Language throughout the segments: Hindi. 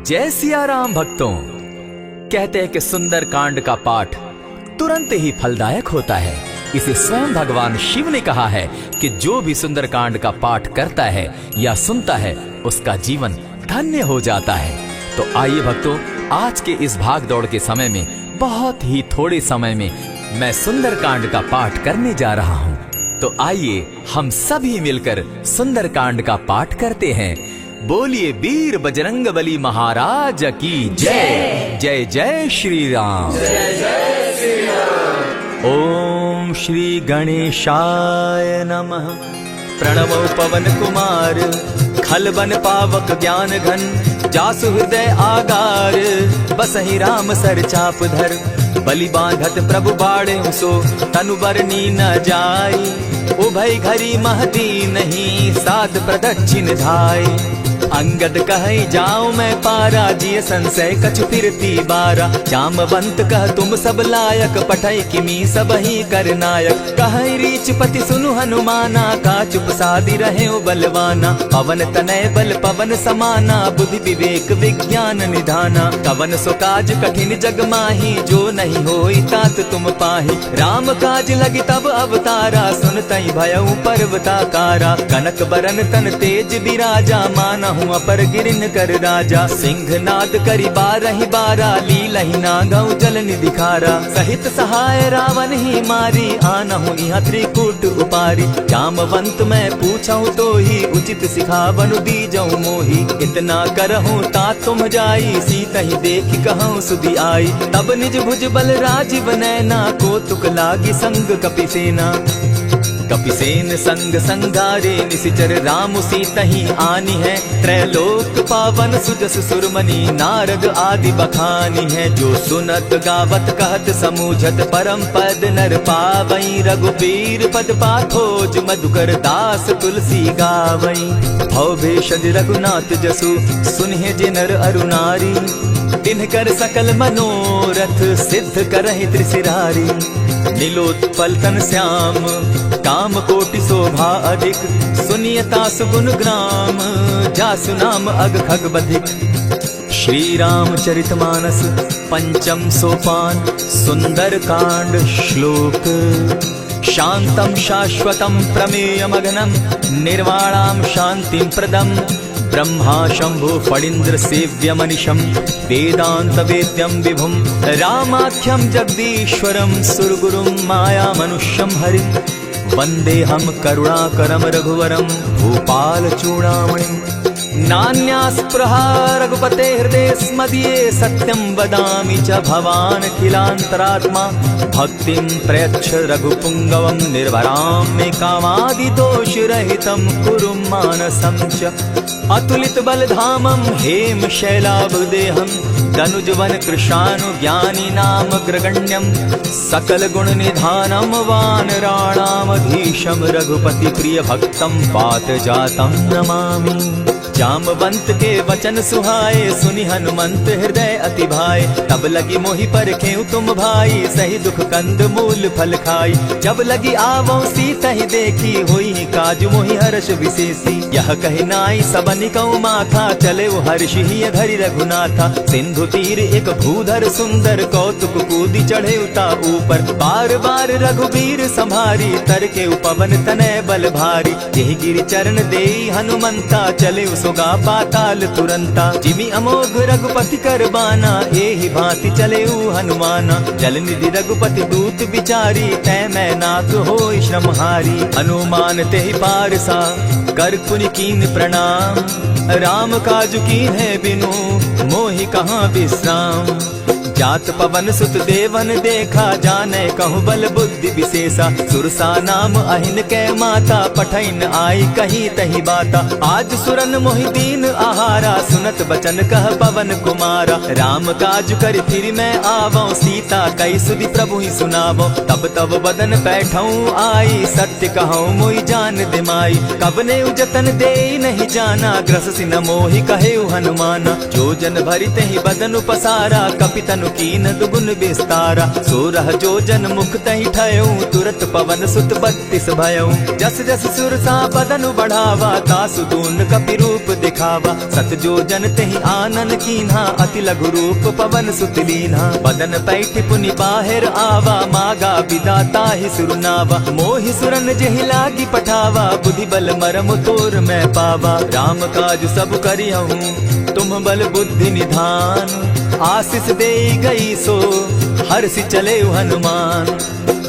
जय सिया राम भक्तों। कहते हैं कि सुंदर कांड का पाठ तुरंत ही फलदायक होता है। इसे स्वयं भगवान शिव ने कहा है कि जो भी सुंदर कांड का पाठ करता है या सुनता है उसका जीवन धन्य हो जाता है। तो आइए भक्तों, आज के इस भाग दौड़ के समय में बहुत ही थोड़े समय में मैं सुंदर कांड का पाठ करने जा रहा हूँ। तो आइए हम सभी मिलकर सुंदर कांड का पाठ करते हैं। बोलिए वीर बजरंगबली महाराज की जय। जय जय श्री राम। जय जय श्री राम। ओम श्री गणेशाय नमः। प्रणवो पवन कुमार खल बन पावक ज्ञान घन जासु हृदय आगार बसहि राम सर चाप धर बलि बांधत प्रभु बाड़े सो तनु बरनी न जाई उभय घरी महती नहीं सात प्रदक्षिण धाय अंगद कहे जाऊं मैं पारा जिय संशय कछु फिरती बारा जामवंत कह तुम सब लायक पठय किमी सब ही कर नायक कहे रीच पति सुनु हनुमाना का चुप सादी रहे बलवाना पवन तनय बल पवन समाना बुद्धि विवेक विज्ञान निधाना कवन सो काज कठिन जग माही जो नहीं होई तात तुम पाही राम काज लगी तब अवतारा सुनतई भयउ पर्वताकारा कनक बरन तन तेज विराजा माना अपर गिरिन कर राजा सिंह नाद करी बारहि बारा लीलहि नागौ जल निधिखारा सहित सहाय रावण ही मारी आनहु इहाँ त्रिकूट उपारी जामवंत मैं पूछऊं तो ही उचित सिखावनु दीजऊ मोही इतना करहूं ता तुम जाई सीतहि देखि कहूं सुधि आई तब निज भुज बल राजीव नैना को तुक लागी संग कपिसेना कपिसेन संग संगारे निसिचर राम सीतहि आनी है त्रैलोक पावन सुजस सुरमणि नारद आदि बखानी है जो सुनत गावत कहत समूझत परम पद नर पावई रघुबीर पद पाथोज मधुकर दास तुलसी गावई भव भेषज रघुनाथ जसु सुनहि जे नर अरु नारी तिनकर सकल मनोरथ सिद्ध करहि त्रिशिरारी नीलोत्पल तन श्याम काम कोटि शोभा अधिक सुनियता सुगुण ग्राम जासु नाम अग खग बधिक। श्री रामचरितमानस पंचम सोपान सुंदर कांड श्लोक शांतम शाश्वतम प्रमेयमगनम निर्वाणाम शांतिं प्रदम ब्रह्मा शंभु फणीन्द्र सेव्य मनिशम वेदांत वेद्यम विभुम रामाख्यम जगदीश्वरम सुरगुरुम माया मनुष्यम हरिम वंदे हम करुणाकरम रघुवरम भूपाल चूड़ामणिम नान्यास्पृहा रघुपते हृदय स्मदीये सत्यं वदामि च भवान् अखिलान्तरात्मा भक्तिं प्रयच्छ रघुपुङ्गवं निर्भरां मे कामादिदोषरहितं कुरु मानसं च अतुलित बलधामं हेम शैलाभदेहं तनुजवन कृशानुज्ञानी नाम ग्रगण्यं सकल गुण निधानं वानराणामधीशं रघुपति प्रिय भक्तं पात जातं नमामि। जामवंत के वचन सुहाए सुनि हनुमंत हृदय अति भाए तब लगी मोहि परखेउ तुम भाई सही दुख कंद मूल फल खाई जब लगी आवो सीतहि देखी होई काज मोहि हर्ष विशेषी यह कहि नाई सबनि कौ माथा चले हर्ष ही धरि रघुनाथा सिंधु तीर एक भूधर सुंदर कौतुक कूदी चढ़े उता ऊपर बार बार रघुबीर संभारी तर के पवन तनय बल भारी यही गिरि चरण देई हनुमंता चले सोगा पाताल तुरंता जिमि अमोघ रघुपति कर बाना एहि भांति चले हनुमाना जल निधि रघुपति दूत बिचारी तै मैं नाथ होई श्रमहारी हनुमान तेहि पारसा कर पुनि कीन प्रणाम राम काजु कीन है बिनु मोहि कहाँ विश्राम जात पवन सुत देवन देखा जाने कहूँ बल बुद्धि विशेषा सुरसा नाम अहिन कै माता पठैन आई कही तही बाता आज सुरन मोहि दीन आहारा सुनत बचन कह पवन कुमारा राम काज कर फिर मैं आवो सीता कई सुधि प्रभु ही सुनावो तब तब बदन बैठऊं आई सत्य कहूँ मोहि जान दिमाई कबने उजतन दे नहीं जाना ग्रस सिन मोहि कहे हनुमाना जो जन भरित ही बदन पसारा कपितनु कीन दुगुन विस्तारा। 16 जोजन मुख तहि ठयऊ, तुरत पवन सुत 32 भयऊ। जस जस सुरसा बदन बढ़ावा, तासु दून कपि रूप दिखावा। 7 जोजन तेहि आनन कीन्हा, अति लघु रूप पवन सुत लीन्हा। बदन पैठ पुनि बाहिर आवा, मागा बिदा ताहि सुरनावा। मोहि सुरन जेहि लागी पठावा, बुद्धि बल मरम तोर मैं पावा। राम काज सब करिहूँ, तुम बल बुद्धि निधान। आशीष दे गई सो, हर्षि चले हनुमान।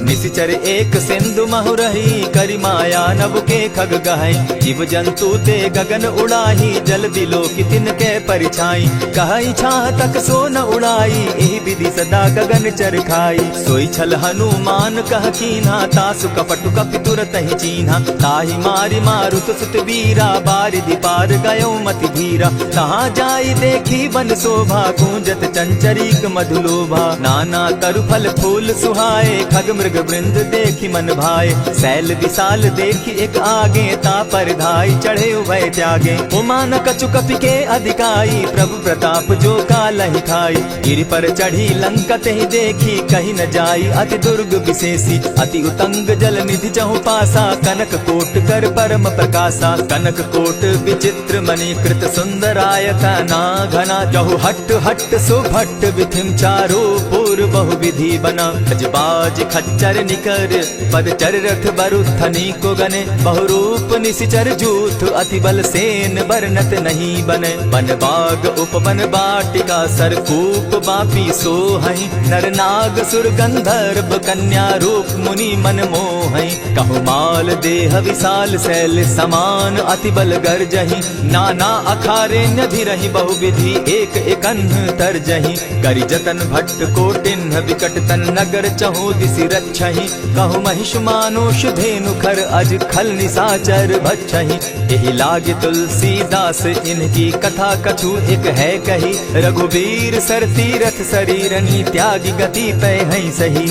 निशिचर एक सिंधु महु रही, करि माया नभ के खग गहई। जीव जंतु ते गगन उड़ाही, जल दिलो कि तिनके परिछाई। कहई छाह तक सो न उड़ाई, एहि विधि सदा गगन चर खाई। सोई छल हनुमान कह कीन्हा, तासु कपटु कपि तुरत ही चीन्हा। ताहि मारि मारुत सुत वीरा, बारिधि पार गयो मति धीरा। तहाँ जाई देखी वन शोभा, गूंजत चंचरीक मधुलोभा। नाना तरु फल फूल सुहाए, खग मृग वृंद देखी मन भाए। सैल विशाल देखी एक आगे, ता पर धाई चढ़े उभय त्यागे। उमान कछु कपि के अधिकाई, प्रभु प्रताप जो कालहि खाई। गिरि पर चढ़ी लंका तेहि देखी, कहीं न जाई अति दुर्ग विशेषी। अति उतंग जल निधि चहु पासा, कनक कोट कर परम प्रकाशा। कनक कोट विचित्र मणिकृत सुंदरायत ना घना। जहु हट हट सुभट विधिम चारो पूर्व बहु विधि बना। खजबाज खच्चर निकर पदचर रथ बरुथनी को गने। बहुरूप निशिचर जूथ अति बल सेन बरनत नहीं बने। बन बाग उपवन बाटिका सरकूप बापी सोहई। नर नाग सुर गंधर्व कन्या रूप मुनि मन मोहई। कहु माल देह विशाल शैल समान, अति बल गर्जही। नाना अखारे नधिरहि बहु विधि, एक एकन्ह तरजही। करि जतन भट्ट कोटिन्ह विकट तन नगर, चहु दिसि रक्षहि। कहु महिष मानुष धेनु खर, अज खल निसाचर भक्षहि। एहि लागे तुलसीदास इनकी कथा, कछु एक है कही। रघुबीर सर तीरथ शरीरनी, त्यागी गति पै हई सही।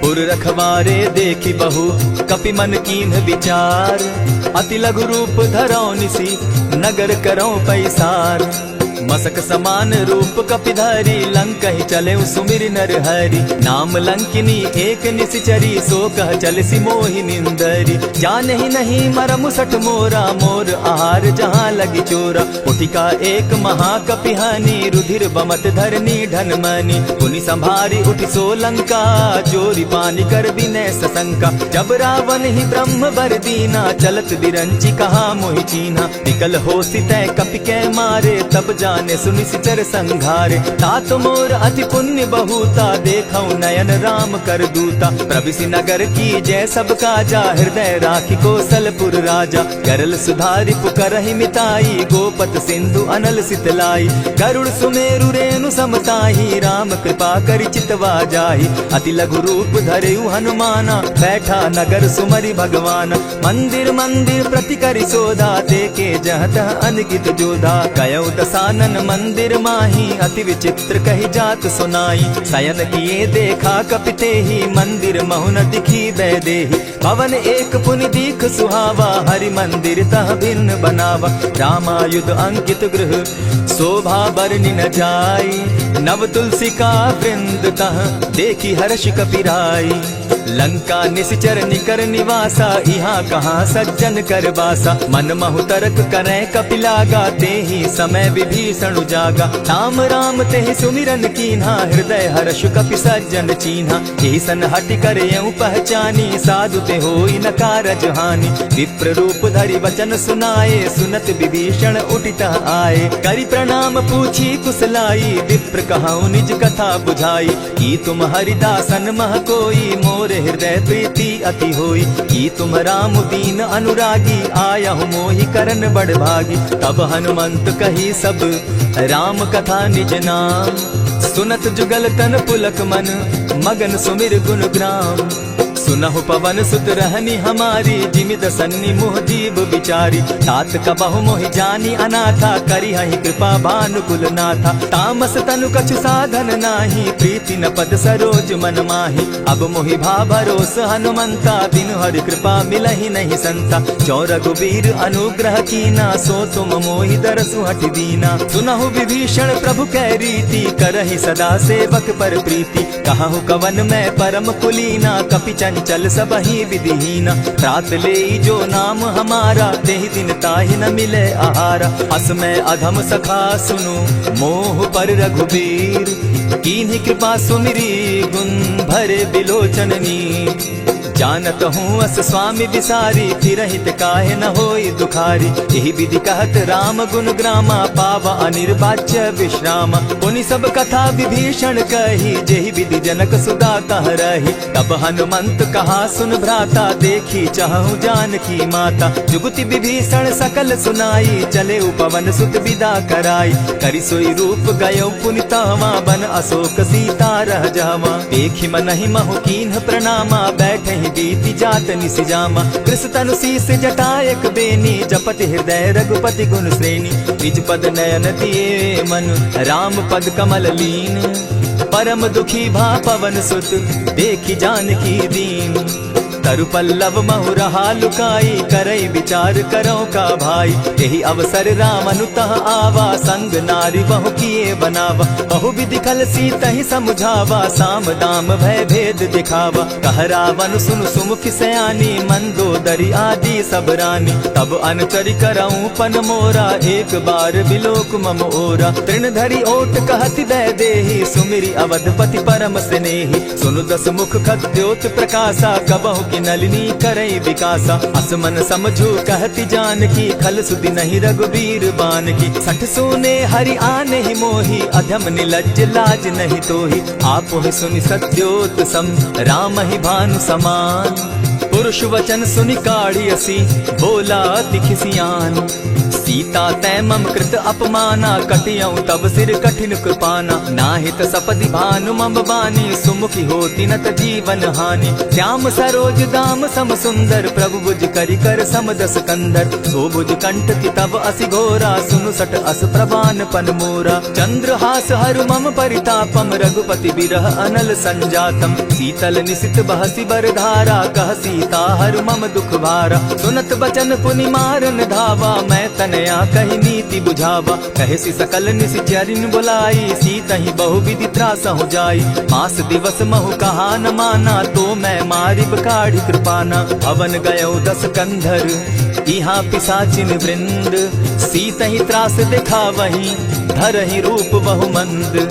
पुर रखवारे देखी बहु, कपि मन कीन्ह विचार। अति लघु रूप धरौ निसी, नगर करौ पैसार। मसक समान रूप कपिधारी, लंकहि चले सुमिर नर हरि। नाम लंकिनी एक निशिचरी, सो कह चल सी मोहि निंदरी। जानहि नहीं मरम सठ मोरा, मोर आहार जहाँ लगी चोरा। उठिका एक महाकपिहानी, रुधिर बमत धरनी ढन मनी। पुनि संभारी उठि सो लंका, जोरी पानी कर विनय सशंका। जब रावण ही ब्रह्म बर दीना, चलत बिरंची कहा मोहि चीन्हा। निकल हो सितै कपि के मारे, तब जाने सुनिशिचर संघारे। तात मोर अति पुण्य बहुता, देखौ नयन राम कर दूता। प्रविशि नगर की जय सब काजा, हृदय राखी कौशलपुर राजा। करल सुधारि पुकरहि मिताई, गोपत सिंधु अनल सितलाई। गरुड़ सुमेरु रेणु समताही, राम कृपा करि चितवा जाहि। अति लघु रूप धरेउ हनुमाना, बैठा नगर सुमरि भगवान। मंदिर मंदिर प्रति करि सोधा, देखे जहत अनगित जोधा। गयौ दसानन मंदिर माही, अति विचित्र कही जात सुनाई। शयन किए देखा कपिते ही, मंदिर महु न दिखी बैदेही। भवन एक पुनि दीख सुहावा, हरि मंदिर तह भिन्न बनावा। रामायुध अंकित गृह, शोभा बरनि न जाई। नव तुलसी का वृंद तह, देखी हर्ष कपिराई। लंका निशिचर निकर निवासा, यहाँ कहाँ सज्जन कर बासा। मन महु तरक करे कपिलागा, तेहि समय विभीषण जागा। राम राम तेहि सुमिरन कीन्हा, हृदय हर्ष कपि सज्जन चीन्हा। ऐसन हटि करे पहचानी, साधु ते होई न कारज हानि। विप्र रूप धरि वचन सुनाए, सुनत विभीषण उठित आए। करि प्रणाम पूछी कुशलाई, विप्र कहौ निज कथा बुझाई। की तुम हरिदासन मह कोई, मोर हृदय प्रीति अति होई। की तुम राम दीन अनुरागी, आयहु मोहि करन बड़ भागी। तब हनुमंत कही सब राम कथा निज नाम। सुनत जुगल तन पुलक मन, मगन सुमिर गुण ग्राम। सुनहु पवन सुत रहनी हमारी, जिमित सन्नी मुह जीव विचारी। तात कबहु मोहि जानी अनाथा, करी हहि कृपा भानुकुल नाथा। तामस तनु कछु साधन नाही, प्रीति न पद सरोज मन माही। अब मोहि भा भरोस हनुमंता, बिनु हरि कृपा मिलहि नहीं संता। जो रघुबीर अनुग्रह कीना, सो तुम मोहि दरसु हठ दीना। सुनहु विभीषण प्रभु कै रीति, करहि सदा सेवक पर प्रीति। कहु कवन मैं परम कुलीना, कपि चंचल सबहि विधिहीना। रात ले जो नाम हमारा, तेहि दिन ताहि न मिले आहारा। अस मैं अधम सखा सुनु, मोह पर रघुबीर। कीन्ही कृपा सुमिरी, गुण भरे बिलोचन नीर। जानत हूँ अस स्वामी विसारी, फिरहित काहे न होई दुखारी। यही विधि कहत राम गुण ग्रामा, पावा अनिर्वाच्य विश्रामा। पुनि सब कथा विभीषण कही, जेहि विधि जनक सुदा कह रही। तब हनुमंत कहा सुन भ्राता, देखी चाहूँ जानकी माता। जुगति विभीषण सकल सुनाई, चले पवन सुत विदा कराई। करि सोई रूप गयो पुनि तावा, बन अशोक सीता रह जावा। देखि मनहि महु कीन्ह प्रणामा, बैठे बीति जात निसिजामा। कृष तनु शीस जटायक बेनी, जपति हृदय रघुपति गुण श्रेणी। निज पद नयन दिए मन, राम पद कमल लीन। परम दुखी भा पवन सुत, देखी जानकी दीन। तरु पल्लव महु रहा लुकाई, करई विचार करो का भाई। यही अवसर राम अनुतः आवा, संग नारी बहु किए बनावा। बहु विधि खल सीतहि समुझावा, साम दाम भय भेद दिखावा। कह रावण सुन सुमुख सयानी, मंदोदरी आदि सब रानी। तब अनुचरि करऊं पन मोरा, एक बार बिलोक मम ओरा। तृण धरि ओट कहति दय देहि, सुमिरि अवधपति परम स्नेही। सुनु दस मुख खद्योत प्रकाशा, कबहु की नलिनी करई विकासा। असमन समझू कहती जानकी, खल सुधि नहीं रघुबीर बान की। सठ सोने हरि आने ही मोही, अधम निलज्ज लाज नहीं तोही। आप ही सुनि सत्योत सम, राम ही भानु समान। पुरुष वचन सुनि काढ़ियसी, बोला तिखिसियान। सीता तै मम कृत अपमाना, कटियऊ तब सिर कठिन कृपाना। नाहित सपदि भानु मम बानी, सुमुखी होती नत जीवन हानि। श्याम सरोज दाम सम सुंदर, प्रभु बुझ करि कर समदस कंदर। सो बुझ कंठ की तब असि घोरा, सुनु सट अस प्रभान पन मोरा। चंद्रहास हरु मम परितापम, रघुपति बिरह अनल संजातम। शीतल निशित बहसी बर धारा, कह सीता हरु मम दुख भारा। सुनत बचन पुनि मारन धावा, मैं तनया कही नीति बुझावा। कहे सी सकल निशिचरिन बुलाई, सीतहि बहु विधि त्रास हो जाई। मास दिवस महु कहा न माना, तो मैं मारिब काढ़ी कृपाना। भवन गयो दस कंधर, इहाँ पिशाचिन वृंद। सीतहि त्रास दिखावहि, धरहि रूप बहु मंद।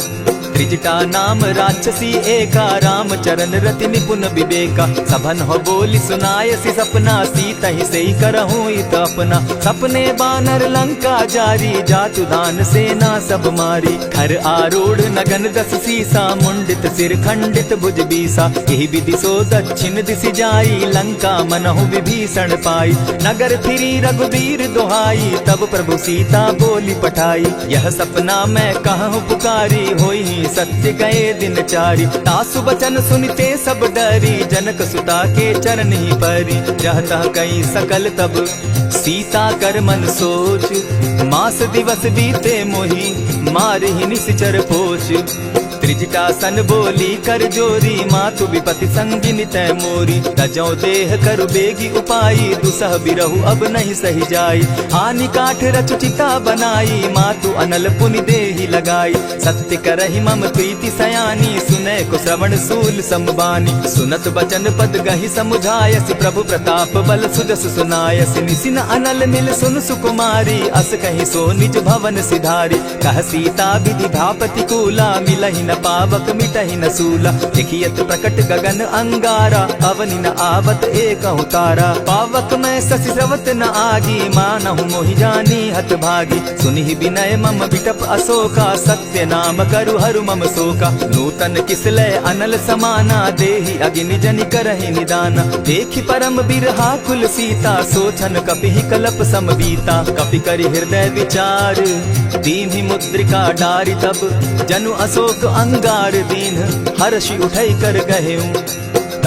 त्रिजटा नाम राक्षसी एका, राम चरण रति निपुण विवेका। सभन हो बोली सुनायसी सपना, सीतहि सेई करहूँ इत अपना। सपने बानर लंका जारी, जातु दान सेना सब मारी। खर आरूढ़ नगन दस सीसा, मुंडित सिर खंडित भुज बीसा। यही विधि सो दक्षिण दिशि जाई, लंका मनहु विभीषण पाई। नगर फिरी रघुबीर दुहाई, तब प्रभु सीता बोली पठाई। यह सपना मैं कहूँ पुकारी, होई सत्य गए दिन चारी। तासु बचन सुनते सब डरी, जनक सुता के चरण ही परी। रहता कई सकल तब, सीता कर मन सोच। मास दिवस बीते मोही, मार ही निश्चर पोच। त्रिजटा सन बोली कर जोरी, मातु विपति संगिनी तै मोरी। तजौ देह करु बेगी उपाई, दुसह बिरहु अब नहीं सही जाई। हानि काठ रचु चिता बनाई, मातु अनल पुनि देहि लगाई। सत्य करहि मम प्रीति सयानी, सुनै को श्रवण सूल समबानी। सुनत बचन पद गहि समुझायसि, प्रभु प्रताप बल सुजस सुनायसि। निसिन अनल मिल सुन सुकुमारी, अस कहि सो निज भवन सिधारी। कह सीता विधि भा प्रतिकूला, मिलहि न पावक मिटहि न सूला। देखियत प्रकट गगन अंगारा, अवनि न आवत एकहु तारा। पावक मैं शशि स्रवत न आगी, मानहु मोहि जानी हत भागी। सुनिहि विनय मम बिटप अशोका, सत्य नाम करु हरु मम शोका। नूतन किसलय अनल समाना, देहि अगिनि जनि करहि निदाना। देखि परम बिरहा कुल सीता, सोचन कपिहि कलप समबीता। कपि करि हृदय विचार, दीन्हि मुद्रिका डारि तब। जनु अशोक अंगार दीन, हर्षि उठै कर गहेऊ।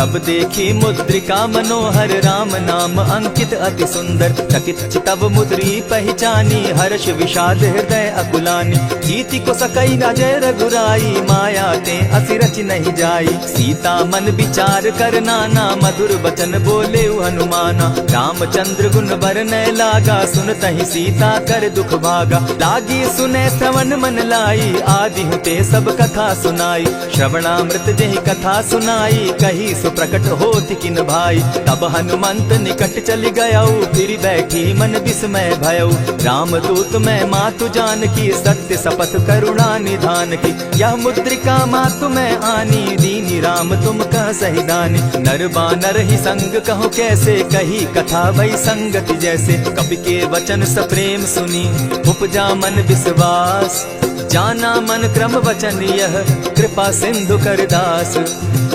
तब देखी मुद्रिका मनोहर राम नाम अंकित अति सुंदर। चकित चितव मुद्री पहचानी हर्ष विषाद हृदय अकुलानी। जीति को सकई राजय रघुराई माया ते असि रच नहीं जाई। सीता मन विचार कर नाना मधुर बचन बोले हनुमाना। रामचंद्र गुण बरनय लागा सुनतहि सीता कर दुख भागा। लागी सुने श्रवण मन लाई आदि हुते सब कथा सुनाई। श्रवणामृत जेहि कथा सुनाई कही सो प्रकट होति किन भाई। तब हनुमंत निकट चली गयऊ फिर बैठी मन विस्मय भयऊ। रामदूत मैं मातु जानकी सत्य शपथ करुणा निधान की। यह मुद्रिका मातु मैं आनी दीनी राम तुम कह सही दानी। नर बानर ही संग कहो कैसे कही कथा भई संगति जैसे। कपि के वचन सप्रेम सुनी उपजा मन विश्वास। जाना मन क्रम वचन यह कृपा सिंधु कर दास।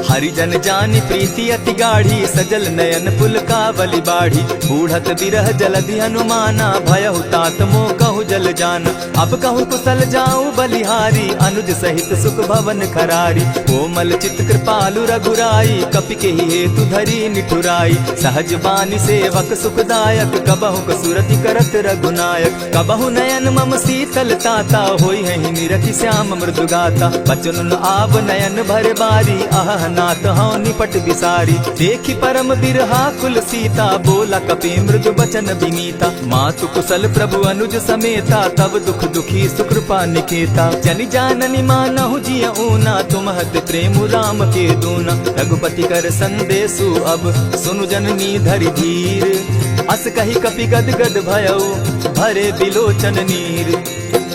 हरिजन जानी प्रीति अति गाढ़ी सजल नयन पुलकावली बाढ़ी। बूढ़त बिरह जलधि हनुमाना भयहु तात मोह कहु जल जान। अब कहु कुशल जाऊं बलिहारी अनुज सहित सुख भवन खरारी। कोमल चित कृपालु रघुराई कपि के ही हेतु धरी निठुराई। सहज बानी सेवक सुखदायक कबहु कसुरति करत रघुनायक। कबहु नयन मम शीतल ताता होई है निरखि श्याम मृदु गाता। बचन आव नयन भर बारी आह नाथ हौ निपट बिसारी। देखी परम बिरहा कुल सीता बोला कपि मृदु बचन विनीता। मातु कुशल प्रभु अनुज समेता तब दुख दुखी सुकृपा निकेता। जनि जाननी मानहु जिय ऊना तुम्हत प्रेम राम के दूना। रघुपति कर संदेशु अब सुनु जननी धरि धीर। अस कही कपि गद गद भयऊ भरे बिलोचन नीर।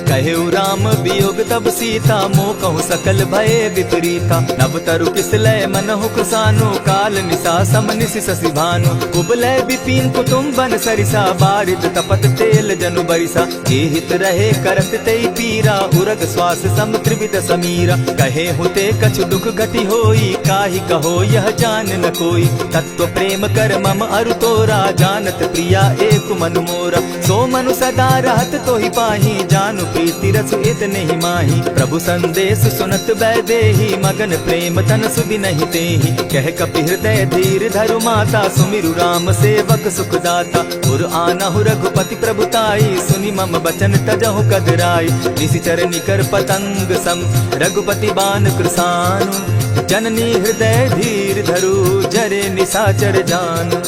कहेउ राम वियोग तब सीता मोह कहु सकल भय विपरीता। नव तरु किसलय मनहु कुसानु काल निशा समनिशि शशि भानु। कुबलय विपिन कुटुम्बन सरिसा बारिद तपत तेल जनु बरिसा। जे हित रहे करत तेई पीरा उरग श्वास सम त्रिविध समीरा। कहे हुते कछु दुख घटी होई काहि कहो यह जान न कोई। तत्व प्रेम कर मम अरु तोरा जानत प्रिया एक मनु मोरा। सो मनु सदा रहत तोहि पाही जानु प्रीति रसु इतने ही माही। प्रभु संदेश सुनत बैदेही मगन प्रेम तन सुधि नहीं तेहि। कह कपि हृदय धीर धरु माता सुमिरु राम सेवक सुखदाता। उर आनहु रघुपति प्रभुताई सुनि मम बचन तजहु कदराई। निशिचर निकर पतंग सम रघुपति बान कृसानु। जननी हृदय धीर धरु जरे निशाचर जान।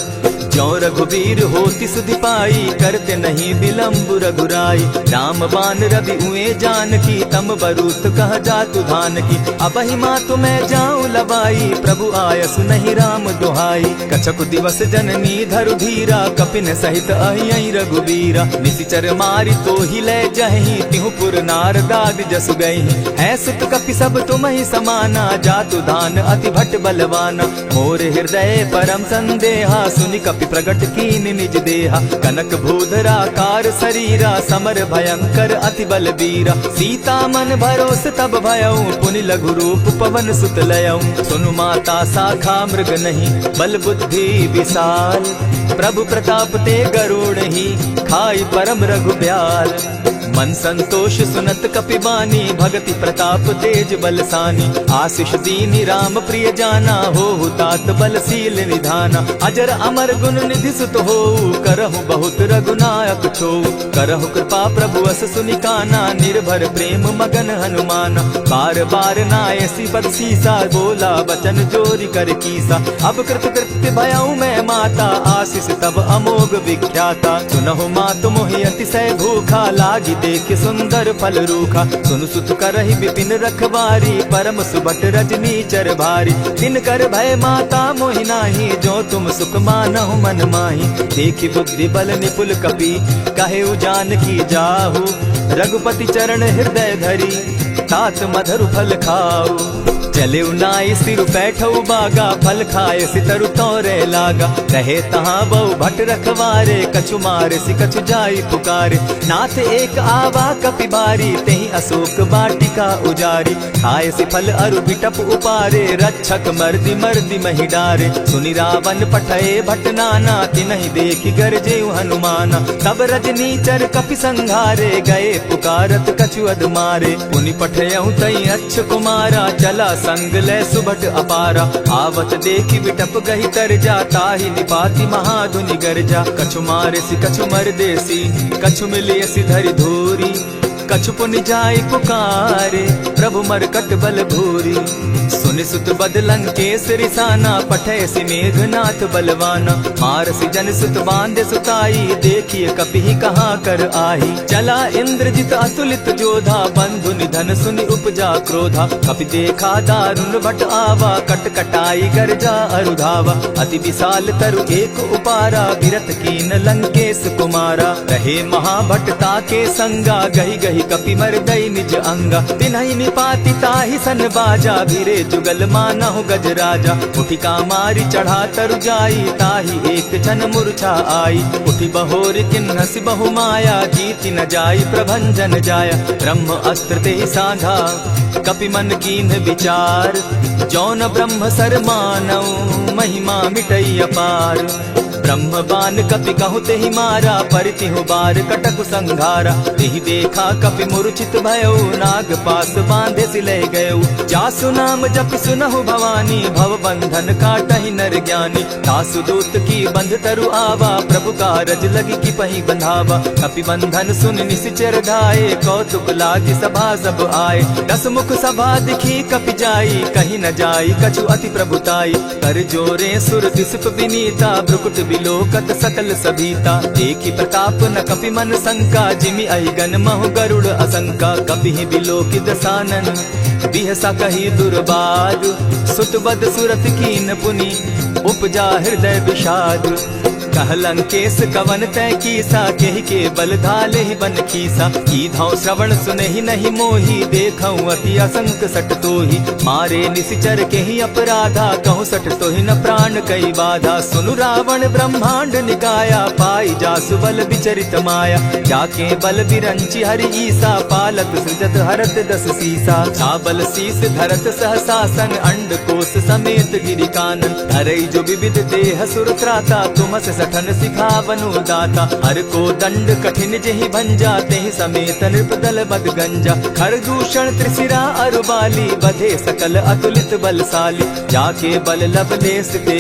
ज्यों रघुवीर होति सुधि पाई करते नहीं विलम्ब रघुराई। राम बान रवि उए जानकी तम बरूत कह जातु धान की। अबहि मातु मैं जाऊं लवाई प्रभु आयसु नहीं राम दुहाई। कछक दिवस जननी धरु धीरा कपिन सहित अहियहि रघुबीरा। निशिचर मारि तो ही लय जहि तिहु पुर नार दाद जसु गई। है सुत कपि सब तुम ही समाना जातु धान अति भट बलवाना। मोर हृदय परम संदेहा सुनि कपि प्रगट कीन निज देहा। कनक भूधरा कार शरीरा समर भयंकर अति बलबीरा। सीता मन भरोस तब भयऊ पुनि लघु रूप पवन सुत लयऊ। सुनु माता शाखा मृग नहीं बल बुद्धि विशाल। प्रभु प्रताप ते गरुड़ ही खाई परम रघु ब्याल। मन संतोष सुनत कपि बानी भगति प्रताप तेज बलसानी। आशीष दीनी राम प्रिय जाना हो तात बलशील निधाना। अजर अमर गुण निधि सुत हो करहु बहुत रघुनायक छो। करहु कृपा प्रभु अस सुनि काना निर्भर प्रेम मगन हनुमाना। बार बार नायसी पद सीसा बोला बचन जोरी कर कीसा। अब कृत कृत्य भयऊ मैं माता आशीष तब अमोघ विख्याता। सुनहु मातु मोहि अतिशय भूखा लागी देख सुंदर फल रूखा। सुनु सुत करहि विपिन रखवारी परम सुबट रजनी चर भारी। दिन कर भय माता मोहि नाही जो तुम सुख मानहु मन माही। देखी बुद्धि बल निपुल कपि कहेउ जानकी जाहु। रघुपति चरण हृदय धरी तात मधुर फल खाऊ। चले नाई सिर बैठऊ बागा फल खाए सितरु तोरे लागा। रहे तहाँ बहु भट रखवारे कछु मारे सि कछु जाई पुकारे। नाथ एक आवा कपि बारी तेहि अशोक वाटिका उजारी। खाए सि फल अरु बिटप उपारे रक्षक मर्दि मर्दि महि डारे। सुनि रावण पठये भट नाना तिनहि देखि गरजेउ हनुमाना। तब रजनीचर कपि संघारे गए पुकारत कछु अध मारे। पुनि पठयउ तई अच्छ कुमारा चला संग ले सुभट अपारा। आवत देखी बिटप गही तर जा, ताहि निपाति महाधुनि गर्जा। कछु मारे सी कछु मर देसी, कछु मिले सी धरि धूरी। कछु पुनि जाय पुकारे, प्रभु मरकट बल भूरी। सुनि सुत बद लंकेश रिसाना, पठे सि मेघनाथ बलवाना। मार सि जन सुत बांधे सुताई, देखिए कपि कहाँ कर आही। चला इंद्रजित अतुलित जोधा, बंधु निधन सुनि उपजा क्रोधा। कपि देखा दारुण भट आवा, कट कटाई गर्जा अरुधावा। अति विशाल तरु एक उपारा, विरत कीन लंकेश कुमारा। रहे महाभट ताके संगा, गही गही कपि मर्दई निज अंगा। तिन्हि निपाति ताहि सन बाजा, भिरे जुगल मानहु गज राजा। उठि कामारी चढ़ा तरु जाई, ताहि एक जन मूर्छा आई। उठि बहोर किन्हसि बहु माया, जीति न जाई प्रभंजन जाया। ब्रह्म अस्त्र तेहि साधा, कपि मन कीन्ह विचार। जौन ब्रह्म सर मानऊ, महिमा मिटई अपार। ब्रह्म बान कपि कहु तेहि मारा, परितिहु बार कटक संघारा। तेहि देखा कपि मूर्छित भयो, नाग पास बांधे सिले गयो। जासु नाम जपि सुनहु भवानी, भव बंधन काटहि नर ज्ञानी। तासु दूत की बंध तरु आवा, प्रभु कारज लगी की पही बंधावा। कपि बंधन सुन निसिचर धाये, कौतुक लागी सभा सब आए। दस मुख सभा दिखी कपि जाई, कहीं न जाई कछु अति प्रभुताई। कर जोरे सुर दिसप विनीता, ब्रुकुट बिलोकत सकल सभीता। देखी प्रताप न कपि मन शंका, जिमि अहिगन महु गरुड़ असंका। कपि बिलोकि दसानन, बिहसा कही दुर्बाद। सुत बद सुरत कीन पुनि, उपजा हृदय विषाद। कह लंकेश कवन तै कीसा, केहि के बल धाले ही बन खीसा। कीधौ श्रवण सुनहि नहीं मोही, देखऊं अति असंक सट तोही। मारे निसिचर केहि अपराधा, कहूँ सट तोहि न प्राण कई बाधा। सुनु रावण ब्रह्मांड निकाया, पाई जासु बल विचरित माया। जाके बल बिरंचि हरि ईसा, पालत सृजत हरत दस सीसा। छाबल शीस धरत सहसासन, अंड कोश समेत गिरि कानन। धरई जो विविध देह सुर त्राता, तुमस सठन सिखावनु दाता। हर को दंड कठिन जेहि भंजा, तेहि समेत नृपदल बद गंजा। खरदूषण त्रिशिरा अरुबाली, बधे सकल अतुलित बलशाली। जाके बल लवलेस ते,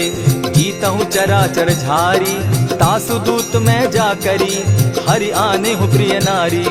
जीतहु चराचर झारी। तासु दूत मैं जाकरी, हरि आने हूँ प्रिय नारी।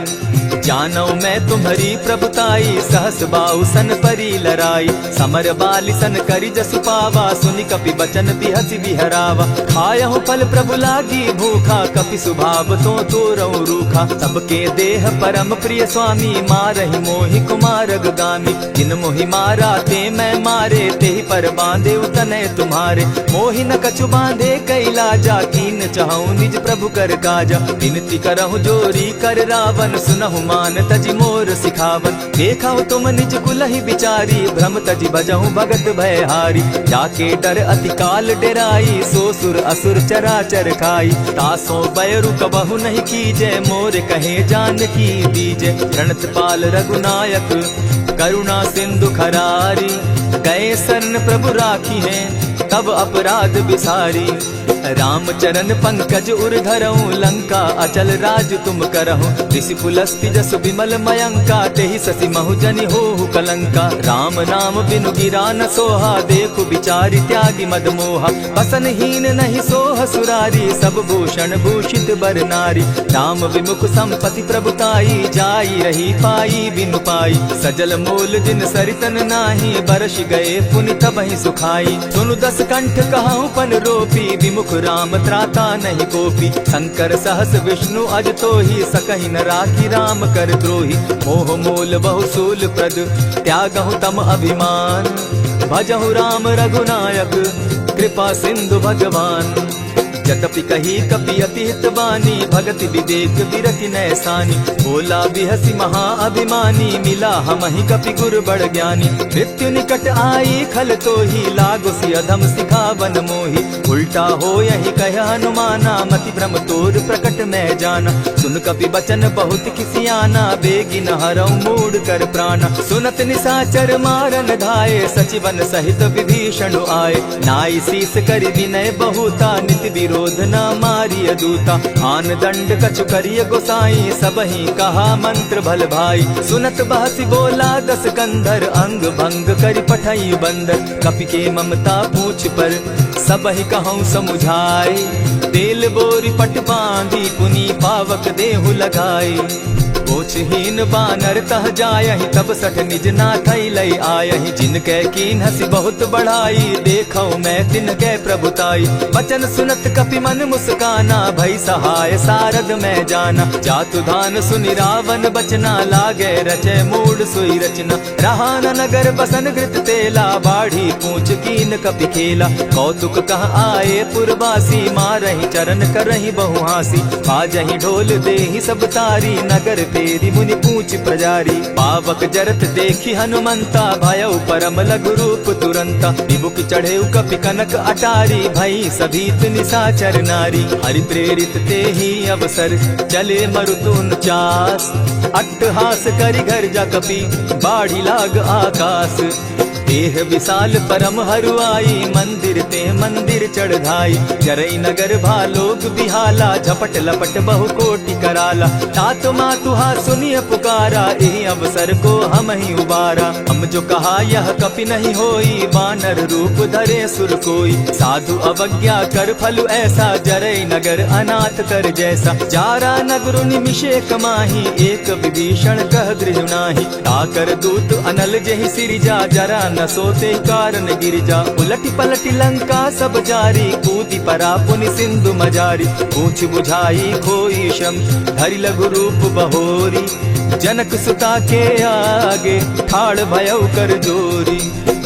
जानौ मैं तुम्हारी प्रभुताई, सहस बाहु सन परी लराई। समर बाली सन करि जसु पावा, सुनि कपि बचन बिहसि बिहरावा। खायहु फल प्रभु लागी भूखा, कपि सुभाव तो तोरऊ रूखा। सबके देह परम प्रिय स्वामी, मारहि मोहि कुमारग गामी। जिन मोहि मारा ते मैं मारे, तेहि पर बांधे उतने तुम्हारे। मोहि न कछु बांधे कैलाजा, कीन चाहूं निज प्रभु कर काजा। विनती करहु जोरी कर रावण, सुनहु मान तजि मोर सिखावन। देखा तुम निज कुलहि बिचारी, भ्रम तजि भजहु भगत भयहारी। जाके डर अति काल डेराई, सो सुर असुर चराचर खाई। तासो बैरु कबहु नहीं कीजे, मोर कहे जानकी दीजे। प्रणत पाल रघुनायक, करुणा सिंधु खरारी। गए शरण प्रभु राखी है, तब अपराध बिसारी। राम चरण पंकज उर धरऊं, लंका अचल राज तुम करहु। ऋषि पुलस्ति जस विमल मयंका, तेहि ससि महु जनि होहु कलंका। राम नाम बिनु गिरा न सोहा, देखु बिचारी त्यागी मद मोहा। बसन हीन नहीं सोह सुरारी, सब भूषण भूषित बर नारी। राम विमुख संपति प्रभुताई, जाई रही पाई बिनु पाई। सजल मोल जिन सरितन नाही, बरस गए पुनि तबहि सुखाई। सुनु दस कंठ कहूँ पन रोपी, विमुख राम त्राता नहीं कोपी। शंकर सहस विष्णु अज तो ही, सकहि न राखी राम कर द्रोही। मोह मोल बहु सूल प्रद, त्यागहु तम अभिमान। भजहु राम रघुनायक, कृपा सिंधु भगवान। जतपि कही कपि अति हितवानी, भगति विदेक विरति नैसानी। बोला बिहसि महा अभिमानी, मिला हमहि कपि गुर बड़ ज्ञानी। मृत्यु निकट आई खल तो ही, लागोसि अधम सिखावन मोही। उल्टा हो यही कह हनुमाना, मति भ्रम तोर प्रकट मैं जाना। सुन कपि बचन बहुत किसियाना, बेगी न हरऊ मूड कर प्राणा। सुनत निशाचर मारन धाये, सचिवन सहित विभीषण आए। नाई शीस करि विनय बहुता, नित क्रोध न मारिय दूता। आन दंड कछु करिय गोसाई, सबहि कहा मंत्र भल भाई। सुनत बहसी बोला दस कंधर, अंग भंग करि पठई बंदर। कपि के ममता पूछ पर, सबहि कहूँ समुझाए। तेल बोरी पट बांधी, पुनि पावक देहु लगाई। पोछहीन बानर तह जायहि, तब सठ निज नाथई लई आयहि। जिनके कीन हसी बहुत बढ़ाई, देखौ मैं तिनके प्रभुताई। वचन सुनत कपि मन मुस्काना, भई सहाय सारद मैं जाना। जातु धान सुनि रावण बचना, लागे रचे मूड सोई रचना। रहा न नगर बसन घृत तेला, बाढ़ी पूछ कीन कपि खेला। कौतुक कह आए पुरवासी, मारहि चरण करहि बहु हासी। बाजहि ढोल देहि सब तारी, नगर फेरी मुनि पूछ प्रजारी। पावक जरत देखी हनुमंता, भयउ परम लघु रूप तुरंता। विमुख चढ़े कपि कनक अटारी, भई सभीत निशाचर नारी। हरि प्रेरित ते ही अवसर, चले मरुतुन चास। अट्टहास करि घर जा कपि, बाढ़ी लाग आकाश। देह विशाल परम हरुआई, मंदिर ते मंदिर चढ़ाई। जरई नगर भालोग बिहाला, झपट लपट बहु कोटि कराला। तात मातुहा सुनिय पुकारा, एहि अवसर को हम ही उबारा। हम जो कहा यह कपि नहीं होई, बानर रूप धरे सुर कोई। साधु अवज्ञा कर फल ऐसा, जरई नगर अनाथ कर जैसा। जारा नगरु निमिषे कमाही, एक विभीषण कह गृह नाही। ताकर दूत अनल जेहि सिरिजा, जरा न सोते कारण गिरिजा। उलटी पलटी लंका सब जारी, कूदी परा पुनि सिंधु मजारी। पूछ बुझाई खोई श्रम, धरि लघु रूप बहोरी। जनक सुता के आगे, ठाड़ भयउ कर जोरी।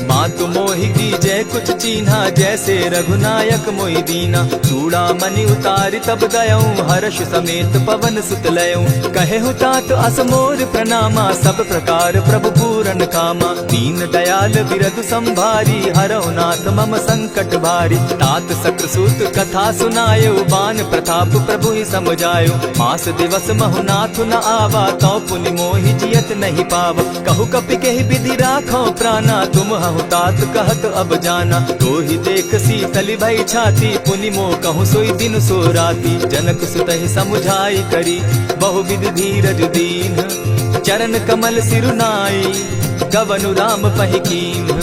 मातु मोहि जय कुछ चीन्हा, जैसे रघुनायक मोहि दीना। चूड़ा मनि उतारि तब दयऊं, हर्ष समेत पवन सुत लयऊं। कहे तात अस मोर प्रणामा, सब प्रकार प्रभु पूरन कामा। दीन दयाल बिरधु संभारी, हरौ नाथ मम संकट भारी। तात सक्रसूत कथा सुनायो, बान प्रताप प्रभु ही समझायो। मास दिवस महु नाथ न आवा, तौ पुनि मोहि जियत नहीं पावा। कहु कपि केहि विधि राखो प्राणा, तुम हहु तात कहत अब जाना। तो ही देख शीतल भई छाती, पुनि मोह कहूँ सोई दिन सो राती। जनक सुतहि समुझाई करी, बहु विधि धीरज दीन। चरण कमल सिरुनाई, गवनु राम पहि कीन।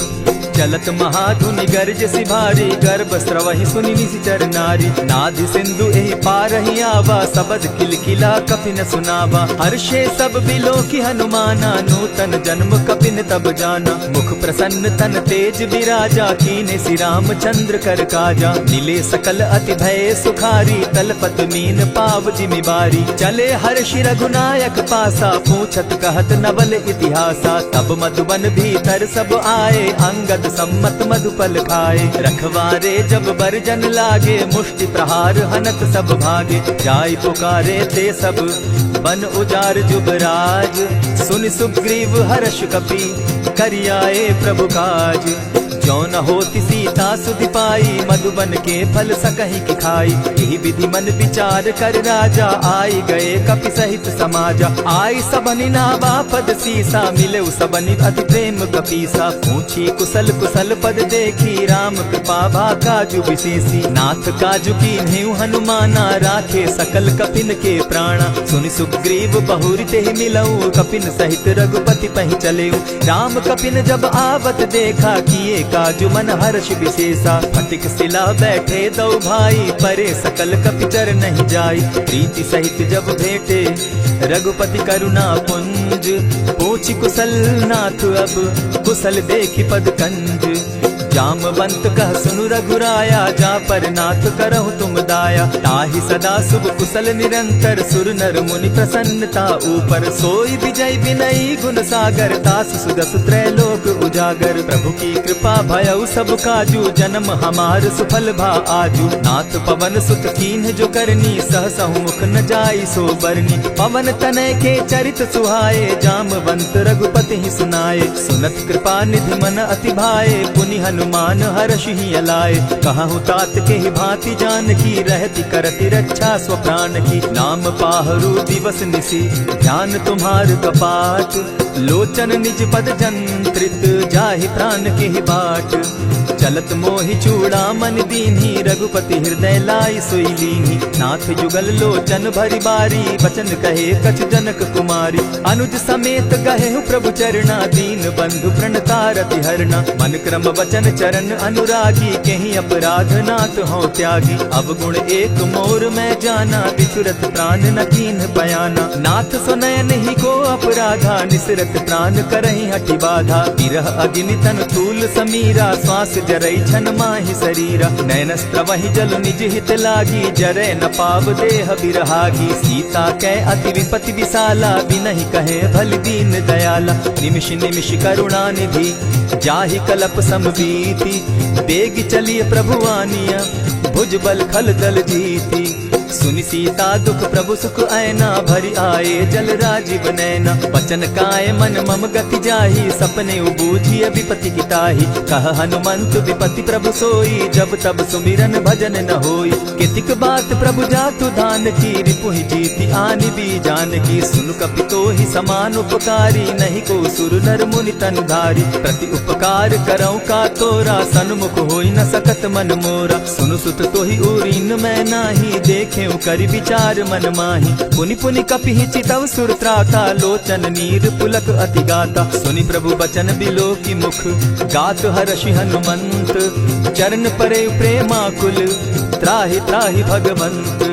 चलत महाधुनि गर्ज सिभारी, गर्भ स्रवहि सुनि निशिचर नारी। नाधि सिंधु एहि पारहि आवा, सबद किलकिला कपि न सुनावा। हर्षे सब बिलो की हनुमाना, नूतन जन्म कपि न तब जाना। मुख प्रसन्न तन तेज विराजा, कीने श्री रामचंद्र कर काजा। मिले सकल अति भय सुखारी, तलपत मीन पाव जिमि बारी। चले हर्षि रघुनायक पासा, पूछत कहत नवल इतिहासा। तब मधुबन भीतर सब आए, अंगद सम्मत मधुपल खाए। रखवारे जब बरजन लागे, मुष्टि प्रहार हनत सब भागे। जाय पुकारे ते सब, बन उजार जुबराज। सुनि सुग्रीव हर्ष कपि, करियाए प्रभु काज। जो न होती सीता सुधि पाई, मधुबन के फल सकहि की खाई। यही विधि मन विचार कर राजा, आई गए कपि सहित समाजा। आई सबनि नावा पद सीसा, मिले सबनि अति प्रेम कपीसा। पूछी कुशल कुशल पद देखी, राम कृपा भा काजु विशेषी। नाथ काजु कीन्हेउ हनुमाना, राखे सकल कपिन के प्राणा। सुनि सुग्रीव बहुरि तेहि मिलऊ, कपिन सहित रघुपति पहि चलेऊ। राम कपिन जब आवत देखा, किए काजु मन हर्ष विशेषा। फटिक सिला बैठे दो भाई, परे सकल कपिचर नहीं जाई। प्रीति सहित जब भेटे, रघुपति करुणा पुंज। पूछि कुशल नाथ अब, कुशल देखि पद कंज। जामवंत कह सुनु रघुराया, जा पर नाथ करहु तुम दाया। ताहि सदा शुभ कुशल निरंतर, सुर नर मुनि प्रसन्नता ऊपर। सोई विजय विनयी गुण सागर, तास सुदस त्रैलोक उजागर। प्रभु की कृपा भयउ सब काजू, जन्म हमार सुफल भा आजू। नाथ पवन सुत कीन्ह जो करनी, सहसहु मुख न जाई सो बरनी। पवन तनय के चरित सुहाए, जामवंत रघुपति ही सुनाए। सुनत कृपा निधि मन अति भाए, पुनि हनु हनुमान हर्ष ही अलाए। कहूँ तात के ही भांति जान की, रहती करती रक्षा स्व प्राण की। नाम पाहरु दिवस निसी, ध्यान तुम्हार कपाट। लोचन निज पद जंत्रित, जाहि प्राण के ही बाट। चलत मोहि चूड़ामणि दीन्ही, रघुपति हृदय लाई सोई लीन्ही। नाथ जुगल लोचन भरी बारी, बचन कहे कछ जनक कुमारी। अनुज समेत गहे प्रभु चरणा, दीन बंधु प्रणतारति हरना। मन क्रम वचन चरण अनुरागी, कहीं अपराध नाथ हो त्यागी। अवगुण एक मोर मैं जाना, बिछुरत प्राण न कीन्ह बयाना। नाथ सुनयन ही को अपराधा, निसरत प्राण करहि हठि बाधा। विरह अग्नि तन तूल समीरा, श्वास जरई छन माहि शरीरा। नयनस्त्र वही जल निज हित लागी, जरै न पाव देह बिरहागी। सीता कै अति विपति विशाला, बिनहि कहे भल दीन दयाला। निमिष निमिष करुणा निधि, जाहि कलप समबीति। बेग चलिए प्रभु आनिया, भुज बल खल दल जीती। सुनि सीता दुख प्रभु सुख ऐना, भरि आए जल राजीव नैना। वचन काय मन मम गति जाहि, सपने बूझिय विपति की ताहि। कह हनुमंत विपति प्रभु सोई, जब तब सुमिरन भजन न होई। कितिक बात प्रभु जातु धान की, रिपुहि जीति आनि भी जान की। सुन कपि तोहि समान उपकारी, नहीं को सुर नर मुनि तन धारी। प्रति उपकार करऊँ का तोरा, सन्मुख होई न सकत मन मोरा। सुनु सुत तोहि उरीन मैं नाही, देखे करि विचार मन माही। पुनि पुनि कपिहि चितव सुर त्राता, लोचन नीर पुलक अति गाता। सुनि प्रभु बचन बिलो की मुख, गात हर्षि हनुमंत। चरण परे प्रेमाकुल, त्राहि त्राहि भगवंत।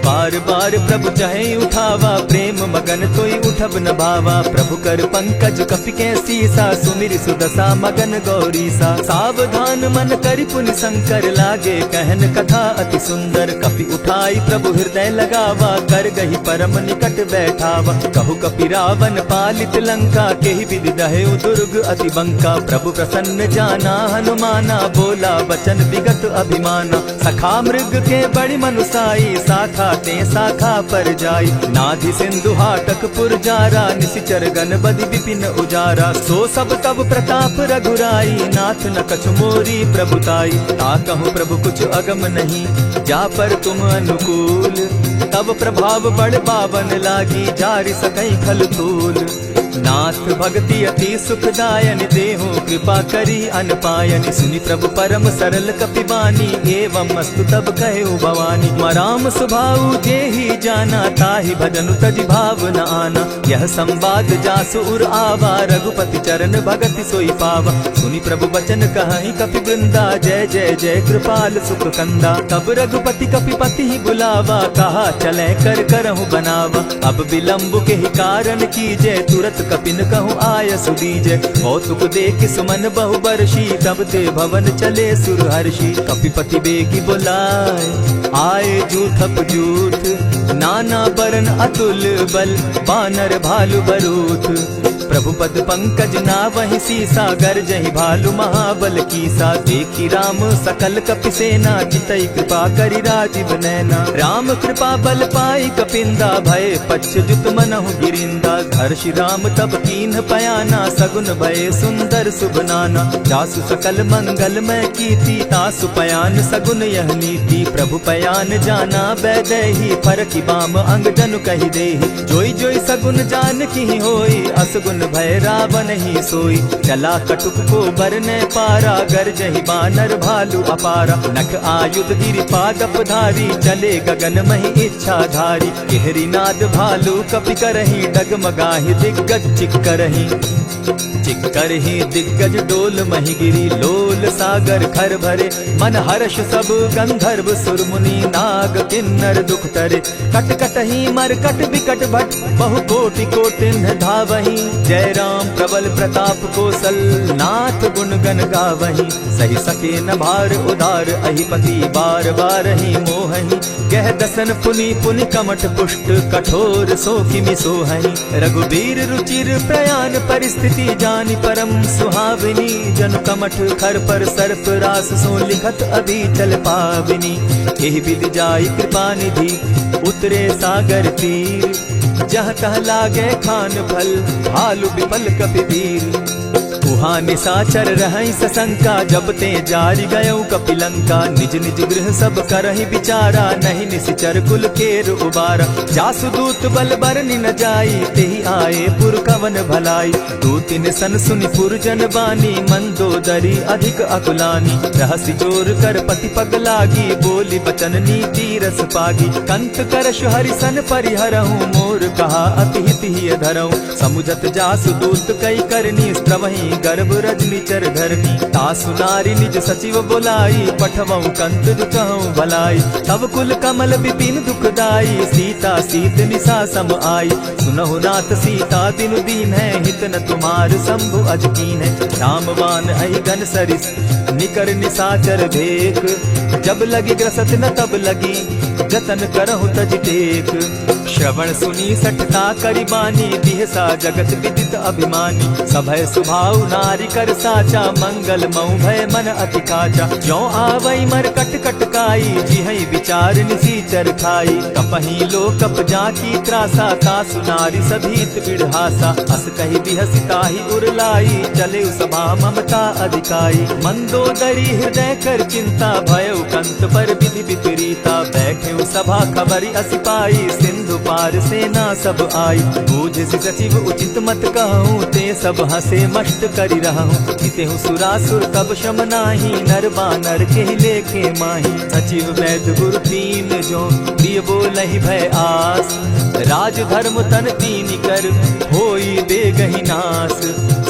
बार बार प्रभु चहे उठावा, प्रेम मगन तोई उठब न भावा। प्रभु कर पंकज कपि के सीसा, सुमिर सुदशा मगन गौरीसा। सावधान मन करि पुनि शंकर, लागे कहन कथा अति सुंदर। कपि उठाई प्रभु हृदय लगावा, कर गही परम निकट बैठावा। कहु कपि रावण पालित लंका, केहि विधि दहेउ दुर्ग अति बंका। प्रभु प्रसन्न जाना हनुमाना, बोला वचन विगत अभिमाना। सखा मृग के बड़ी मनुसाई, साखा ते शाखा पर जाई। नाधि सिंधु हाटक पुर जारा, निशिचर गण बदि विपिन उजारा। सो सब तब प्रताप रघुराई, नाथ न कछु मोरी प्रभुताई। ताकहु प्रभु कुछ अगम नहीं, जा पर तुम अनुकूल। तब प्रभाव बड़ पावन लागी, जारि सकई खल तूल। नाथ भक्ति अति सुखदायनि, देहु कृपा करी अनपायनि। सुनि प्रभु परम सरल कपिबानी, एवं मस्तु तब कहु भवानी। मराम सुभाऊ जेहि जाना, ताहि भजनु तजि भाव न आना। यह संवाद जासु उर आवा, रघुपति चरण भगति सोई पावा। सुनि प्रभु बचन कहि कपि वृंदा, जय जय जय कृपाल सुख कंदा। तब रघुपति कपिपति ही बुलावा, कहा चले कर करहु बनावा। अब विलम्ब के ही कारण कीजय, तुरत कपिन कहूँ आय सुदीजय। कौतुक देख सुमन बहु बरसी, तब ते भवन चले सुर हर्षि। कपिपति बेगी बुलाए, आए जूथप जूथ। नाना बरन अतुल बल, बानर भालु बरूथ। प्रभु पद पंकज नावहि सीसा, गरजहि भालु महाबल कीसा। देखी राम सकल कपि सेना, चितई कृपा करि राजीव नैना। राम कृपा बल पाई कपिंदा, भय पच्युत मनहु गिरिंदा। हर्षि राम तब कीन्ह पयाना, सगुन भय सुंदर शुभ नाना। जासु सकल मंगल मैं कीर्ति, तासु पयान सगुन यह नीति। प्रभु पयान जाना बैदेही, फरकि बाम अंग जनु कहि देहि। जोई जोई सगुन जान की होई, असगुन भय रावण ही सोई। चला कटुक को बरने पारा, गरजहि बानर भालु अपारा। नख आयुध गिरि पादप धारी, चले गगन महि इच्छा धारी। केहरी नाद भालु कपि करहि, डगमगाहि दिग्गज चिक्करहि। चिक्करहि दिग्गज डोल महि गिरी, लोल सागर खर भरे। मन हर्ष सब गंधर्व सुर मुनि, नाग किन्नर दुख तरे। कट कटहि मरकट बिकट भट, बहु कोटि कोटिन्ह धावहि। जय राम प्रबल प्रताप कौशल, नाथ गुण गण गावहि। सही सके न भार उदार, अहिपति बार बार ही मोहहि। कह दसन पुनि पुनि कमठ पुष्ट, कठोर सो किमि सोहहि। रघुबीर रुचिर प्रयाण परिस्थिति, जानि परम सुहाविनी। जनु कमठ खर पर सर्प रास, सो लिखत अभी चल पाविनी। एहि विधि जाई कृपा निधि, उतरे सागर तीर। जहाँ तह लागे खान फल, भालु विफल कपि वीर। उहाँ निशाचर रहई सशंका, जब ते जारी गयऊ कपिलंका। निज निज गृह सब करहि विचारा, नहीं निशिचर कुल केर उबारा। जासु दूत बल बरनि न जाई, तेहि आए पुर कवन भलाई। दूतिन सन सुनि पुरजन बानी, मंदोदरी अधिक अकुलानी। रहसि जोर कर पति पग लागी, बोली बचन नीति रस पागी। कंत करश हरि सन परिहरहूँ, मोर कहा अति हित ही धरऊँ। समुझत जासु दूत कई करनी, स्त्रवहीं गर्भ रजनी चर धरनी। तासु नारी निज सचिव बोलाई, पठवऊँ कंत दुतहूँ भलाई। तब कुल कमल विपिन दुखदाई, सीता सीत निशा सम आई। सुनहु नाथ सीता बिनु दीन है, हित न तुम्हार शंभु अज कीन है। रामवान अहिगन सरिस निकर निशाचर भेक, जब लगी ग्रसत न तब लगी, जतन करहु तज टेक। श्रवण सुनी सठता करि बानी, दिहसा जगत विदित अभिमानी। सभय सुभाव नारी कर साचा, मंगल मऊ भय मन अति काचा। ज्यों आवई मर कट कट काई, जिहई विचार निसीचर खाई। कपही लो कप जाकी त्रासा, तासु नारी सभीत बिढ़ासा। अस कही बिहसी ताहि उरलाई, चले सभा ममता अधिकाई। मंदोदरी हृदय कर चिंता, भयउ कंत पर विधि विपरीता। बैठे सभा खबरी असी पाई, सिंधु पार सेना सब आई। बूझ सचिव उचित मत कहूँ, ते सब हंसे मस्त करि रहूँ। जितेहु सुरासुर तब शम नाही, नर बानर के लेके माही। सचिव वैद्य गुरु तीन जो, प्रिय बोलहि भय आस। राज धर्म तन तीन कर, होई दे गहि नास।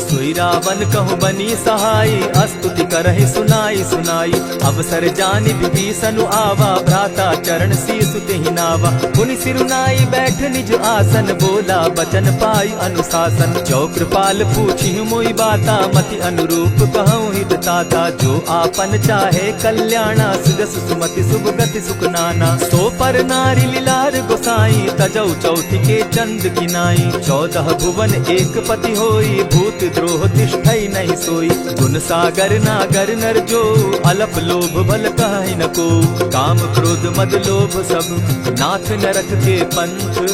सोई रावण कहु बनी सहाय, स्तुति करहि सुनाई सुनाई। अवसर जानि विभीषण आवा, भ्राता चरण शीसु तेहि नावा। पुनि सिरुनाई बैठ निज आसन, बोला बचन पाई अनुशासन। जो कृपाल पूछि मोई बाता, मति अनुरूप कहूँ हित ताता। जो आपन चाहे कल्याणा, सुजस सुमति शुभ गति सुख नाना। सो पर नारी लीलार गोसाई, तजौ चौथि के चंद किनाई। 14 भुवन एक पति होई, भूत द्रोह तिष्ठई नहीं सोई। गुण सागर नागर नर जो, अलप लोभ बल कहि न को। काम क्रोध मद लोभ सब, नाथ नरक के पंथ।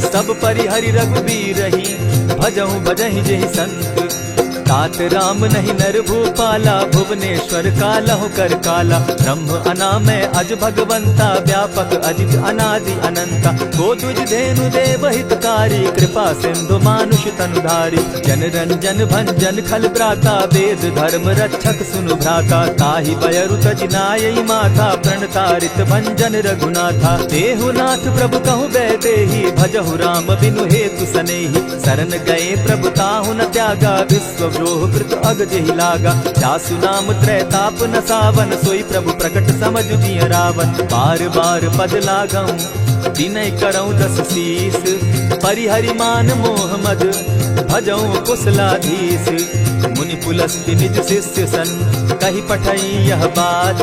सब परिहरि रघुबीर रही, भजहु भजहि जेहि संत। तात राम नहीं नर भूपाला, भुवनेश्वर कालहु कर काला। ब्रह्म अनामय अज भगवंता, व्यापक अजित अनादि अनंता। गोदुज धेनु देव हितकारी, कृपा सिंधु मानुष तनुधारी। जन रंजन भंजन खल भ्राता, वेद धर्म रक्षक सुनु भ्राता। ताहि बयरु तज नायई माथा, प्रणतारित भंजन रघुनाथा। देहुनाथ प्रभु कहु बैदेहि, भजहु राम बिनु हेतु सनेहि। शरण गए प्रभु ताहु न त्यागा, विश्व द्रोह कृत अग जेहि लागा। जासु नाम त्रैताप न सावन, सोई प्रभु प्रकट समझ जिय रावण। बार बार पद लागऊं, विनय करऊं 10 शीस। परिहरि मान मोह मद, भजऊं कुशलाधीश। मुनि पुलस्ति निज शिष्य सन, कही पठई यह बात।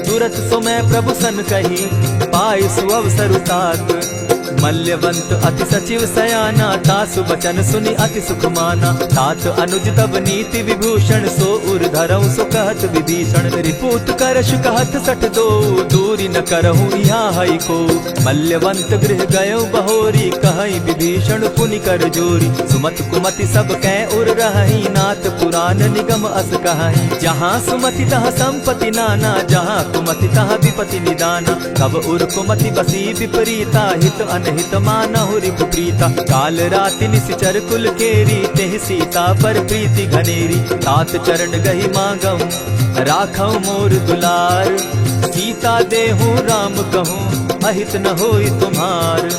तुरत सो मैं प्रभु सन कही, पाई सुअवसर तात। मल्यवंत अति सचिव सयाना, तासु बचन सुनि अति सुख माना। तात अनुज तब नीति विभूषण, सो उर धरऊं सो कहत विभीषण। रिपुत करश कहत सठ दो, दूरी न करहूँ यहाँ हई को। मल्यवंत गृह गयो बहोरी, कहई विभीषण पुनि कर जोरी। सुमत कुमति सब कै उर रहई, नाथ पुराण निगम अस कहई। जहाँ सुमति तहाँ संपत्ति नाना, जहाँ कुमति तहाँ विपति निदाना। तब उर कुमति बसी विपरीता, हित अनहित मानहु रिपु प्रीता। काल राति निशिचर कुल केरी, तेहि सीता पर प्रीति घनेरी। तात चरण गहि मांगऊं, राखऊं मोर दुलार। सीता देहूं राम कहूं, अहित न होई तुम्हार।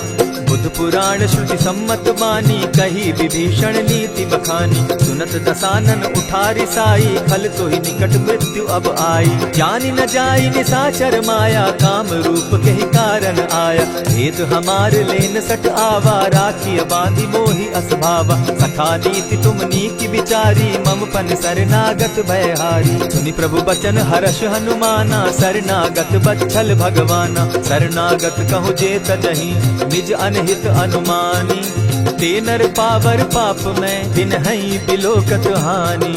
बुध पुराण श्रुति सम्मत बानी, कही विभीषण नीति बखानी। सुनत दसानन उठारी साई, खल तो ही निकट मृत्यु अब आई। जानी न जाई निशाचर माया, काम रूप के ही कारण आया। भेद हमार लेन सट आवा, राखी बांधी मोहि असभावा। सखा नीति तुम नीति विचारी, मम पन शरणागत भयहारी। सुनि प्रभु बचन हर्ष हनुमाना, शरणागत बच्छल भगवाना। शरणागत कहु जे तजहि, निज अनहित अनुमानी। ते नर पावर पाप में, दिन हई बिलोकत हानि।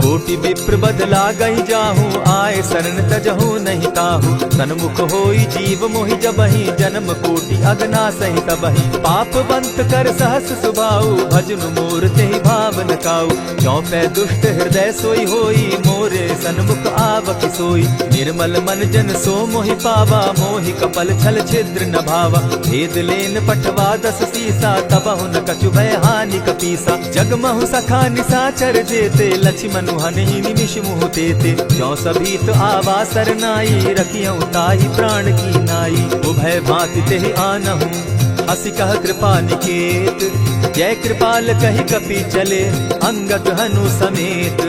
कोटि विप्र बदला गई जाहू, आए शरण तजहू नहीं ताहू। सन्मुख होई जीव मोहि जबहि, जन्म कोटि अगना सहि तबहि। पाप बंत कर सहस सुभाऊ, भजनु मोर तेहि भाव न काऊ। चौपै दुष्ट हृदय सोई होई, मोरे सन्मुख आवक सोई। निर्मल मन जन सो मोहि पावा, मोहि कपल छल छिद्र न भावा। भेद लेन पठवा दस सीसा, तबहु न कछु भय हानि कपीसा। जगमहु सखा निसाचर जेते, लक्ष्मण हनहि निमिष मुह तेते। ज्यों सभीत आवा सरनाई, रखियौ ताहि प्राण की नाई। उभय भांति तेहि आनहु, हसी कह कृपा निकेत। जय कृपाल कहि कपि चले, अंगद हनु समेत।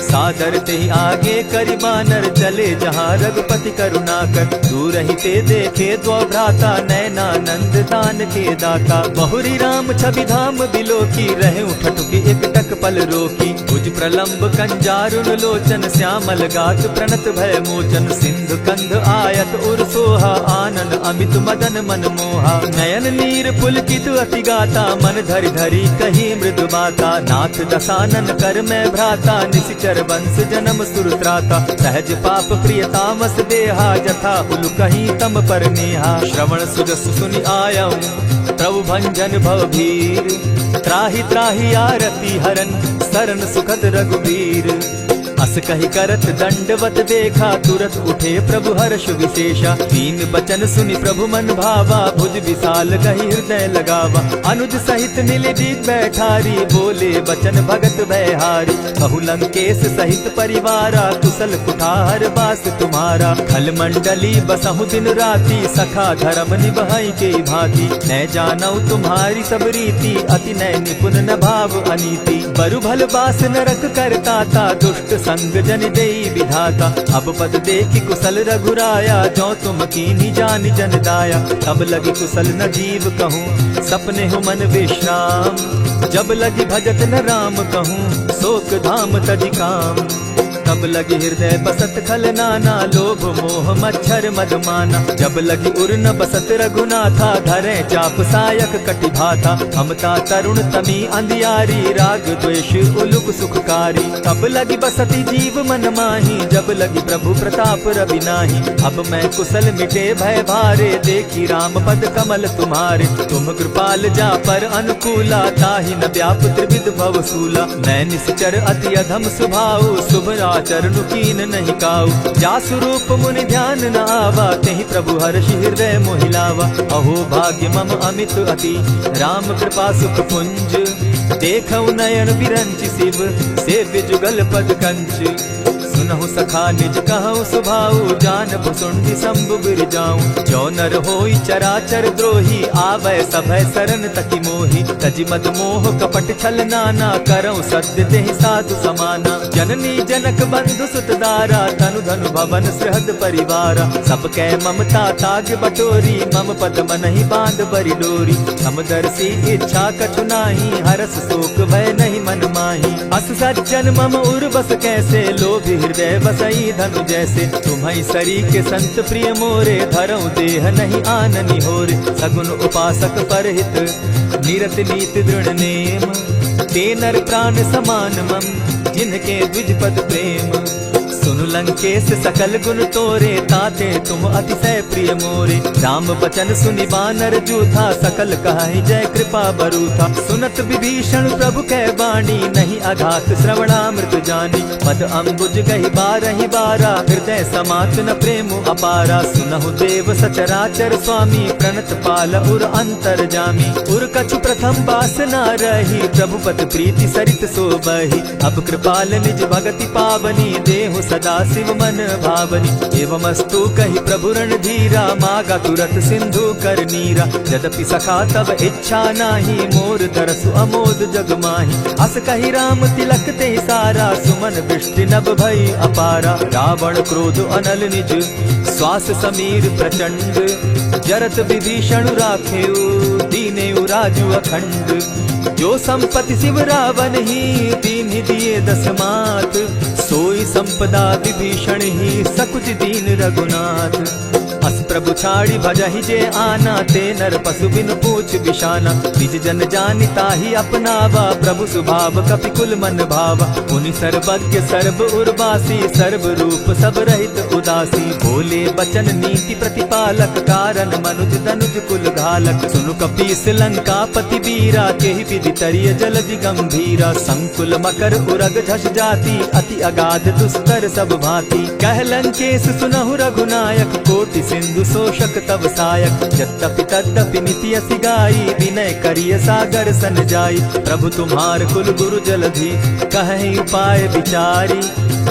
सादर तेहि आगे करि बानर, चले जहाँ रघुपति करुणाकर। दूर ही ते देखे द्वौ भ्राता, नैनानंद दान के दाता। बहुरी राम छवि धाम बिलोकी, रहे ठठुकी एक टक पल रोकी। भुज प्रलंब कंजारुन लोचन, श्यामल गात प्रणत भय मोचन। सिंधु कंध आयत उर सोहा, आनन अमित मदन मन मोहा। नयन नीर पुलकित अति गाता, मन धरि धरि कही मृदु बाता। नाथ दसानन कर मैं भ्राता, निशिचर वंश जन्म सुरत्राता। सहज पाप प्रिय तामस देहा, जथा उलु कहीं तम पर नेहा। श्रवण सुजस सुनि आयऊ, प्रभु भंजन भव भीर। त्राहि त्राहि आरती हरन, सरन सुखद रघुबीर। अस कहि करत दंडवत देखा, तुरत उठे प्रभु हर्ष विशेषा। दीन बचन सुनि प्रभु मन भावा, भुज विशाल कहि हृदय लगावा। अनुज सहित नीलदीप बैठारी, बोले बचन भगत भयहारी। कहु लंकेश सहित परिवारा, कुशल कुठार बास तुम्हारा। खल मंडली बसहु दिन राति, सखा धर्म निभाई के भांति। न जानौ तुम्हारी सब रीति, अति नय निपुण न भाव अनीति। बरु भल बास नरक करताता, दुष्ट संग जन देई विधाता। अब पद देखि कुशल रघुराया, जो तुम कीनी जान जन दाया। तब लगी कुशल न जीव कहूँ, सपने हो मन विश्राम। जब लगी भजत न राम कहूँ, शोक धाम तजि काम। तब लगी हृदय बसत खल नाना, लोभ मोह मच्छर मदमाना। जब लगी उर न बसत रघुनाथा, धरे चाप सायक कटि भाथा। हमता तरुण तमी अंधियारी, राग द्वेष उलुक सुखकारी। तब लगी बसती जीव मन माही, जब लगी प्रभु प्रताप रवि नाही। अब मैं कुशल मिटे भय भारे, देखी राम पद कमल तुम्हारे। तुम कृपाल जा पर अनुकूला, ताहि न व्याप त्रिविध भव सूला। मैं निश्चर अति अधम स्वभाव, शुभ चरणु कीन नहीं काऊ। जासु रूप मुनि ध्यान न आवा, तेहि प्रभु हर्षि हृदय मोहिलावा। अहो भाग्य मम अमित अति, राम कृपा सुख पुंज। देखऊ नयन बिरंच शिव, सेव्य जुगल पद कंच। सुनहु सखा निज कहु सुभाऊ, जानबु सुंडि शंभु गिर जाऊं। जो नर होई चराचर द्रोही, आवै सभय सरन तकी मोही। तजि मद मोह कपट छल नाना, करऊं सत्य तेहि साधु समाना। जननी जनक बंधु सुत दारा, तनु धनु भवन सृहद परिवारा। सब कै ममता ताग बटोरी, मम पद मनहि बांध बरि डोरी। समदर्शी इच्छा कछु नाही, हरस शोक भय नहीं मन माही। अस सज्जन मम उर बस कैसे, लोभी हृदय बसई धनु जैसे। तुम्हारी सरी के संत प्रिय मोरे, धरऊ देह नहीं आननि होरे। सगुन उपासक परहित, निरत नीत दृढ़ नेम। ते नर प्राण समान मम, जिनके द्विज पद प्रेम। सुनु लंकेश सकल गुण तोरे, ताते तुम अतिशय प्रिय मोरे। राम बचन सुनि बानर जूथा, सकल कहाहि जय कृपा बरूथा। सुनत विभीषण प्रभु कै बाणी, नहीं अघात श्रवणामृत जानी। पद अम्बुज गहि बारहि बारा, हृदय समात न प्रेम अपारा। सुनहु देव सचराचर स्वामी, प्रणत पाल उर अंतर जामी। उर कछु प्रथम बास न रही, प्रभु पद प्रीति सरित सोबहि। अब कृपाल निज भगति पावनी, देहु सदा शिव मन भावनी। एवमस्तु कहि प्रभु रणधीरा, मागा तुरत सिंधु कर नीरा। यद्यपि सखा तब इच्छा नाही, मोर दरसु अमोद जग माही। अस कहि राम तिलक ते सारा, सुमन दृष्टि नभ भई अपारा। रावण क्रोध अनल निज, श्वास समीर प्रचंड। जरत विभीषण राखेउ, दीनेउ राजु अखंड। जो संपत्ति शिव रावण ही, दीन दिए दस मात। सोई संपदा विभीषण ही, सकुच दीन रघुनाथ। अस प्रभु छाड़ी भजहि जे आना, ते नर पशु बिनु पूछ बिशाना। निज जन जानि ताहि अपनावा, प्रभु स्वभाव कपि कुल मन भावा। मुनि सर्वज्ञ सर्व उर्वासी, सर्व रूप सब रहित उदासी। बोले बचन नीति प्रतिपालक, कारण मनुज तनुज कुल घालक। सुनु कपीस लंकापति वीरा, केहि विधि तरिय जलधि गंभीरा। संकुल मकर उरग झष जाति, अति अगाध दुस्तर सब भांति। कह लंकेश सुनहु रघुनायक, कोटि सिंधु शोषक तब सायक। यद्यपि तद्यपि निति असि गाई, विनय करिय सागर सन जाई। प्रभु तुम्हार कुल गुरु जलधि, कहि उपाय विचारी।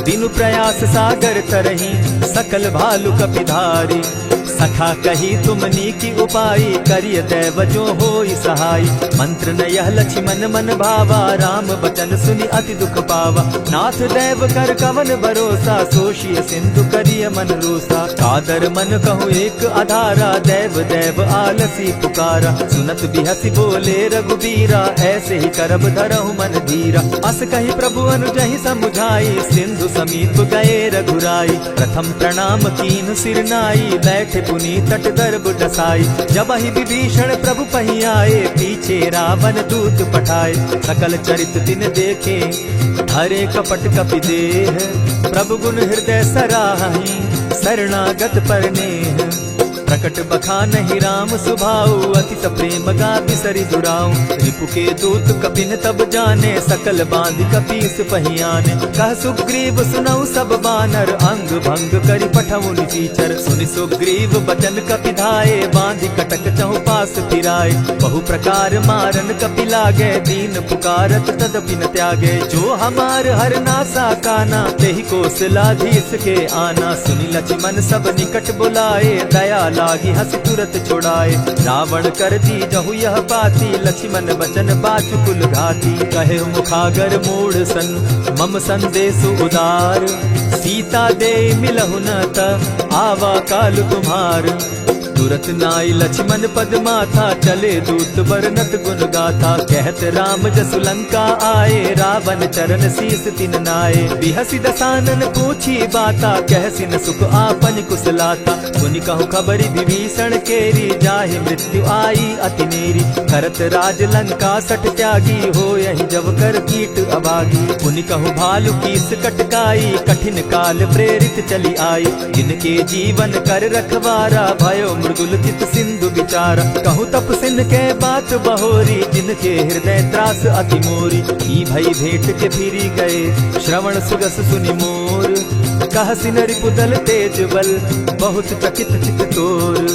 दिनु प्रयास सागर तरही, सकल भालु कपिधारी। सखा कही तुमनी की उपाय, करिय दैव जो होई सहाय। मंत्र न यह लक्ष्मण मन भावा, राम बचन सुनि अति दुख पावा। नाथ दैव कर कवन भरोसा, सोषिय सिंधु करिय मन रोसा। कादर मन कहूँ एक आधारा, दैव दैव आलसी पुकारा। सुनत बिहसी बोले रघुबीरा, ऐसे ही करब धरहु मन धीरा। अस कही प्रभु अनुजहि समुझाई, सिंधु समीप गए रघुराई। प्रथम प्रणाम कीन सिर नाई, बैठे पुनि तट दर्ब डसाई। जब ही विभीषण प्रभु पही आए, पीछे रावण दूत पठाए। सकल चरित दिन देखे, हरे कपट कपि देह। प्रभु गुण हृदय सराहि, शरणागत पर नेह। प्रकट बखानहि राम सुभाऊ, अति प्रेम गा बिसरि दुराऊ। रिपु के दूत कपिन तब जाने, सकल बांधि कपीस पहियाने। कह सुग्रीव सुनऊ सब बानर, अंग भंग करि पठऊ निचीचर। सुनि सुग्रीव बचन कपि धाये, बांधि कटक चहु पास फिराए। बहु प्रकार मारन कपि लागे, दीन पुकारत तदपि न त्यागे। जो हमार हर नासा काना, तेहि कौशलाधीश के आना। सुनि लक्ष्मण सब निकट बुलाए, दया लागी हंसी तुरत छुड़ाए। रावण कर दी जहु यह बाती, लक्ष्मण बचन बाचु कुल घाती। कहे मुखागर मूढ़ सन, मम संदेश उदार। सीता दे मिलहु न त, आवा काल तुम्हार। तुरत नाई लक्ष्मण पद माथा, चले दूत बरनत गुण गाथा। कहत राम जसु लंका आए, रावण चरण शीस तिन नाये। बिहसी दसानन पूछी बाता, कहसी न सुख आपन कुशलाता। सुनि कहु खबरी विभीषण केरी, जाहि मृत्यु आई अति नेरी। करत राज लंका सठ त्यागी, हो यही जब कर कीट अभागी। पुनि कहु भालु कीस कटकाई, कठिन काल प्रेरित चली आई। जिनके जीवन कर रखवारा, भयो मृदुल चित सिंधु विचार। कहु तप सिन के बात बहोरी, जिनके हृदय त्रास अति मोरी। ई भई भेंट के फिरी गए, श्रवण सुगस सुनि मोर। कह सिन रिपुदल तेज बल, बहुत चकित चित तोर।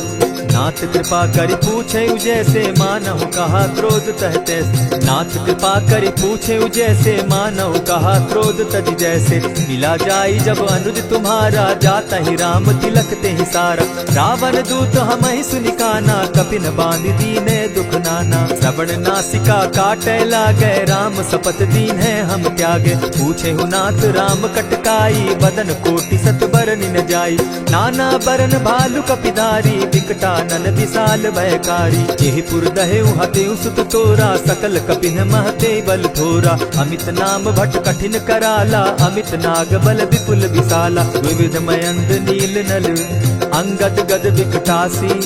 नाथ कृपा करि पूछे जैसे, मानहु कहा क्रोध तह तैसे। नाथ कृपा करि पूछे जैसे, मानहु कहा क्रोध तज जैसे। मिला जाई जब अनुज तुम्हारा, जाता ही राम तिलक ते ही सारा। रावण दूत हम ही सुनिकाना, कपिन बांध दीने दुख नाना। श्रवण नासिका काटे लागे, राम सपत दीन है हम त्यागे। पूछे हु नाथ राम कटकाई, बदन कोटि सत बरन न जाई। नाना बरन भालु कपिधारी, विकटा नन विशाल भयकारी। जेहि पुर दहेउ हतेउ सुत तोरा, सकल कपिन महते बल थोरा। अमित नाम भट कठिन कराला, अमित नाग बल विपुल विशाला। विविध मयंद नील नल, अंगद गद विकटासी।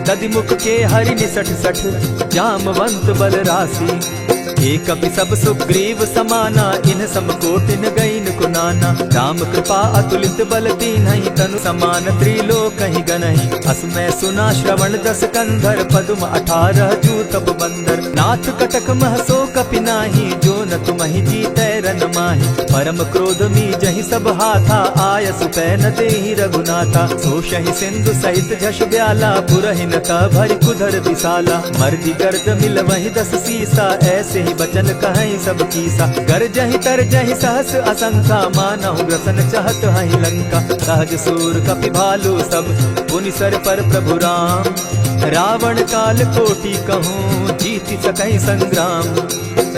दधिमुख के हरि निसठ सठ, जामवंत बल राशि। एक कपि सब सुग्रीव समाना, इन समकोटिन गईन कुनाना। राम कृपा अतुलित बल दीन्हि, तनु समान त्रिलोक ही गनहि। असमय सुना श्रवण दस कंधर, पदुम 18 जूतब बंदर। नाथ कटक महसो कपि नाही, जो न तुमहि जीतै रन माहि। परम क्रोध मी जहि सब हाथा, आय सुपै न देहि रघुनाथा। सोषहि सिंधु सहित झष ब्याला, पुरहि न त भरि कुधर विशाला। मर्दि गर्द मिल वहि 10 सीसा, ऐसे बचन कहीं सब कीसा। कर जहि तर जहि सहस असंख्या, मानहु ग्रसन चाहत हहि लंका। सहज सूर कपि भालु सब, पुनि सर पर प्रभु राम। रावण काल कोटि कहूँ, जीति सकहि संग्राम।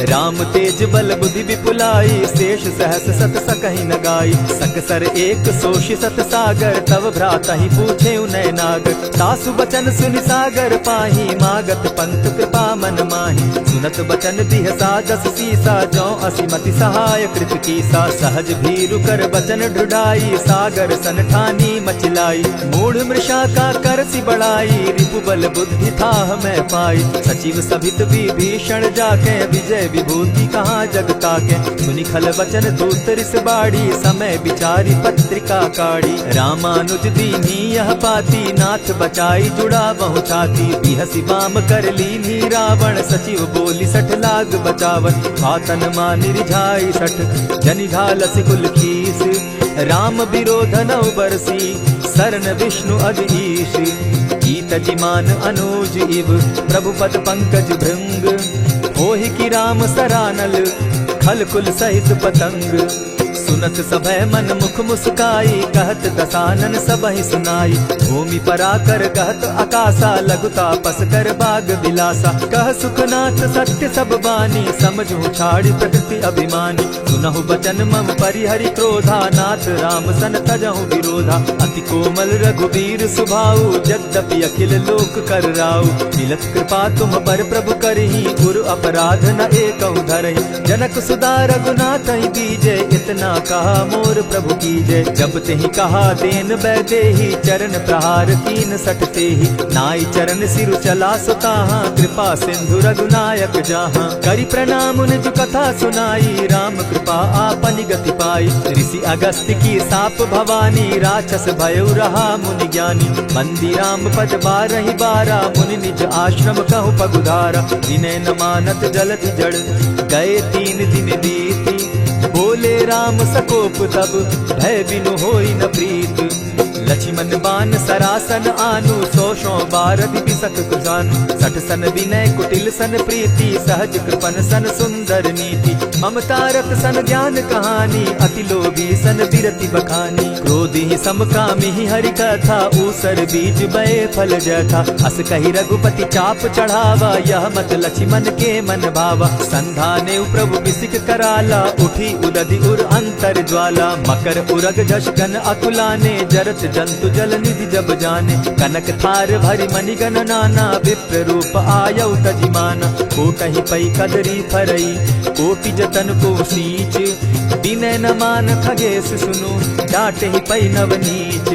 राम तेज बल बुद्धि विपुलाई, शेष सहस सत सकहि न गाई। सकसर एक सोषि सत सागर, तव भ्राता ही पूछे उनय नागर। तासु बचन सुनि सागर पाही, मागत पंत कृपा मन माही। सुनत बचन बिहसा जस सीसा, जौ असिमति सहाय कृत कीसा। सहज भीरु कर बचन ढुढ़ाई, सागर सन ठानी मचिलाई। मूढ़ मृषा का करसि बढ़ाई, रिपु बल बुद्धि थाह मैं पाई। सचिव सभित विभीषण जाके, विजय विभूति कहाँ जग ताके। सुनि खल वचन दूत रिस बाड़ी, समय विचारी पत्रिका काढ़ी। रामानुज दीनी यह पाती, नाथ बचाई जुड़ा बहु छाती। बिहसि बाम कर लीनी रावण, सचिव बोली सठ लाग बचावन। आतन मानि रिझाई सठ, जनि घालसि कुल कीस। राम विरोध नौ बरसी, सरन विष्णु अधीश। कीत जिमान अनुज इव, प्रभु पद पंकज भृंग। होहि की राम सरानल, खल कुल सहित पतंग। सुनत सभय मन मुख मुस्काई, कहत दसानन सबहि सुनाई। भूमि पराकर कहत आकाशा, लघु तापस कर बाग बिलासा। कह सुखनाथ सत्य सब बानी, समझू छाड़ी प्रकृति अभिमानी। सुनहु बचन मम परिहरि क्रोधा, नाथ राम सन तजहु विरोधा। अति कोमल रघुबीर सुभाऊ, यद्यपि अखिल लोक कर राऊ। मिलत कृपा तुम पर प्रभु करही, गुरु अपराध न एकहु धरहि। जनक सुदा रघुनाथ ही दीजे, इतना कहा मोर प्रभु कीजय। जब तेहि कहा देन बैदेही, चरण प्रहार कीन सटते ही। नाई चरण सिरु चला सुताहा, कृपा सिंधु रघुनायक जाहा। करि प्रणाम निज कथा सुनाई, राम कृपा आपनि गति पाई। ऋषि अगस्त्य की साप भवानी, राक्षस भयउ रहा मुनि ज्ञानी। बंदी राम पद बारहि बारा, मुनि निज आश्रम कहु पगुधारा। विनय न मानत जलधि जड़, गए 3 दिन बीती। बोले राम सकोप तब, भय बिनु होई न प्रीत। लक्ष्मण बान सरासन आनु, 100 बारधि बिसक कुजानु। 60 सन विनय कुटिल सन प्रीति, सहज कृपन सन सुंदर नीति। ममता रत सन ज्ञान कहानी, अति लोभी सन बिरति बखानी। क्रोधी समकामी हरि कथा, ऊसर बीज बये फल जथा। अस कहि रघुपति चाप चढ़ावा, यह मत लक्ष्मण के मन भावा। संधाने प्रभु बिसिक कराला, उठी उदधि उर अंतर ज्वाला। मकर उरग झष गन अकुलाने, जरत जंतु जल निधि जब जाने। कनक थार भरि मणिगण नाना, विप्र रूप आयउ तजिमाना। कोटहि पै कदरी फरई, कोटि जतन को सींच। विनय न मान खगेश सुनु, डांटहि पै नवनीच।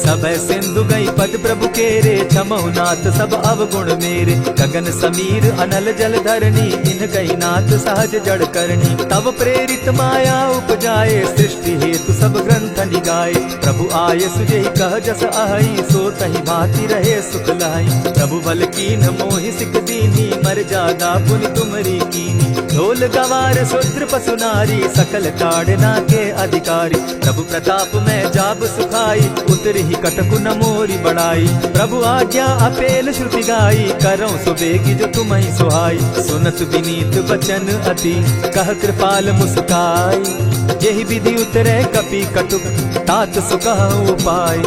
सभय सिंधु गई पद प्रभु केरे, क्षमहु नाथ सब अवगुण मेरे। गगन समीर अनल जल धरनी, इन कही नाथ सहज जड़ करनी। तब प्रेरित माया उपजाए, सृष्टि हेतु सब ग्रंथ निगाए। प्रभु आये सुजेहि कह जस अहई, सो तहि भांति रहे सुख लहई। प्रभु बल कीन मोहि सिख दीनी, मर जादा पुनि तुमरी कीनी। ढोल गवार शूद्र पशु नारी, सकल ताड़ना के अधिकारी। प्रभु प्रताप में जाब सुखाई, उतरि कटकु न मोरी बड़ाई। प्रभु आज्ञा अपेल श्रुति गाई, करौ सो बेगी जो तुम्हि सुहाई। सुनत विनीत बचन अति, कह कृपाल मुस्काई। जेहि विधि उतरे कपि कटुक, तात सो कहु उपाय।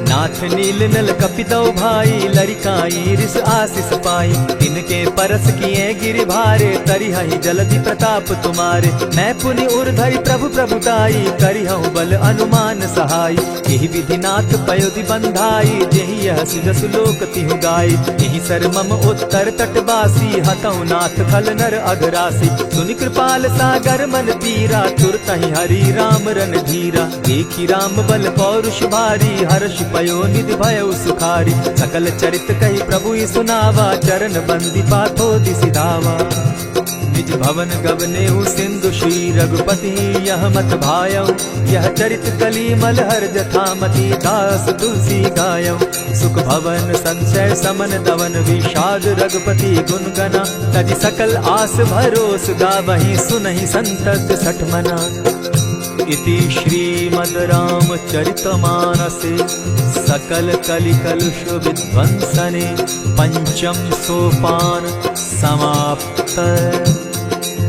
नाथ नील नल कपि दो भाई, लरिकाई रिस आशीष पाई। तिनके परस किए गिरि भारे, तरिहहि जलधि प्रताप तुम्हारे। मैं पुनि उर्धरि प्रभु प्रभुताई, करिहु बल अनुमान सहाय। एहि विधि नाथ पयोधि बंधाई, जेहि यह सुजसु लोक तिहु गाई। एहि सर मम उत्तर तटवासी, हतौ नाथ खल नर अघरासी। सुनि कृपाल सागर मन पीरा, तुरतहि हरि राम रन धीरा। देखि राम बल पौरुष भारी, हर्ष पयो निधि भयउ सुखारी। सकल चरित कही प्रभु सुनावा, चरण बंदी पाथो दिसि धावा। निज भवन गवनेउ सिंधु श्री रघुपति, यह मत भायउ। यह चरित कली मलहर जथामति, दास तुलसी गायउ। सुख भवन संशय समन दवन, विषाद रघुपति गुण गना। तजि सकल आस भरोस, गावहि सुनहि संतत सठ मना। इति श्रीमद् रामचरितमानसे, सकल कलिकलुष विध्वंसने। पंचम सोपान समाप्त।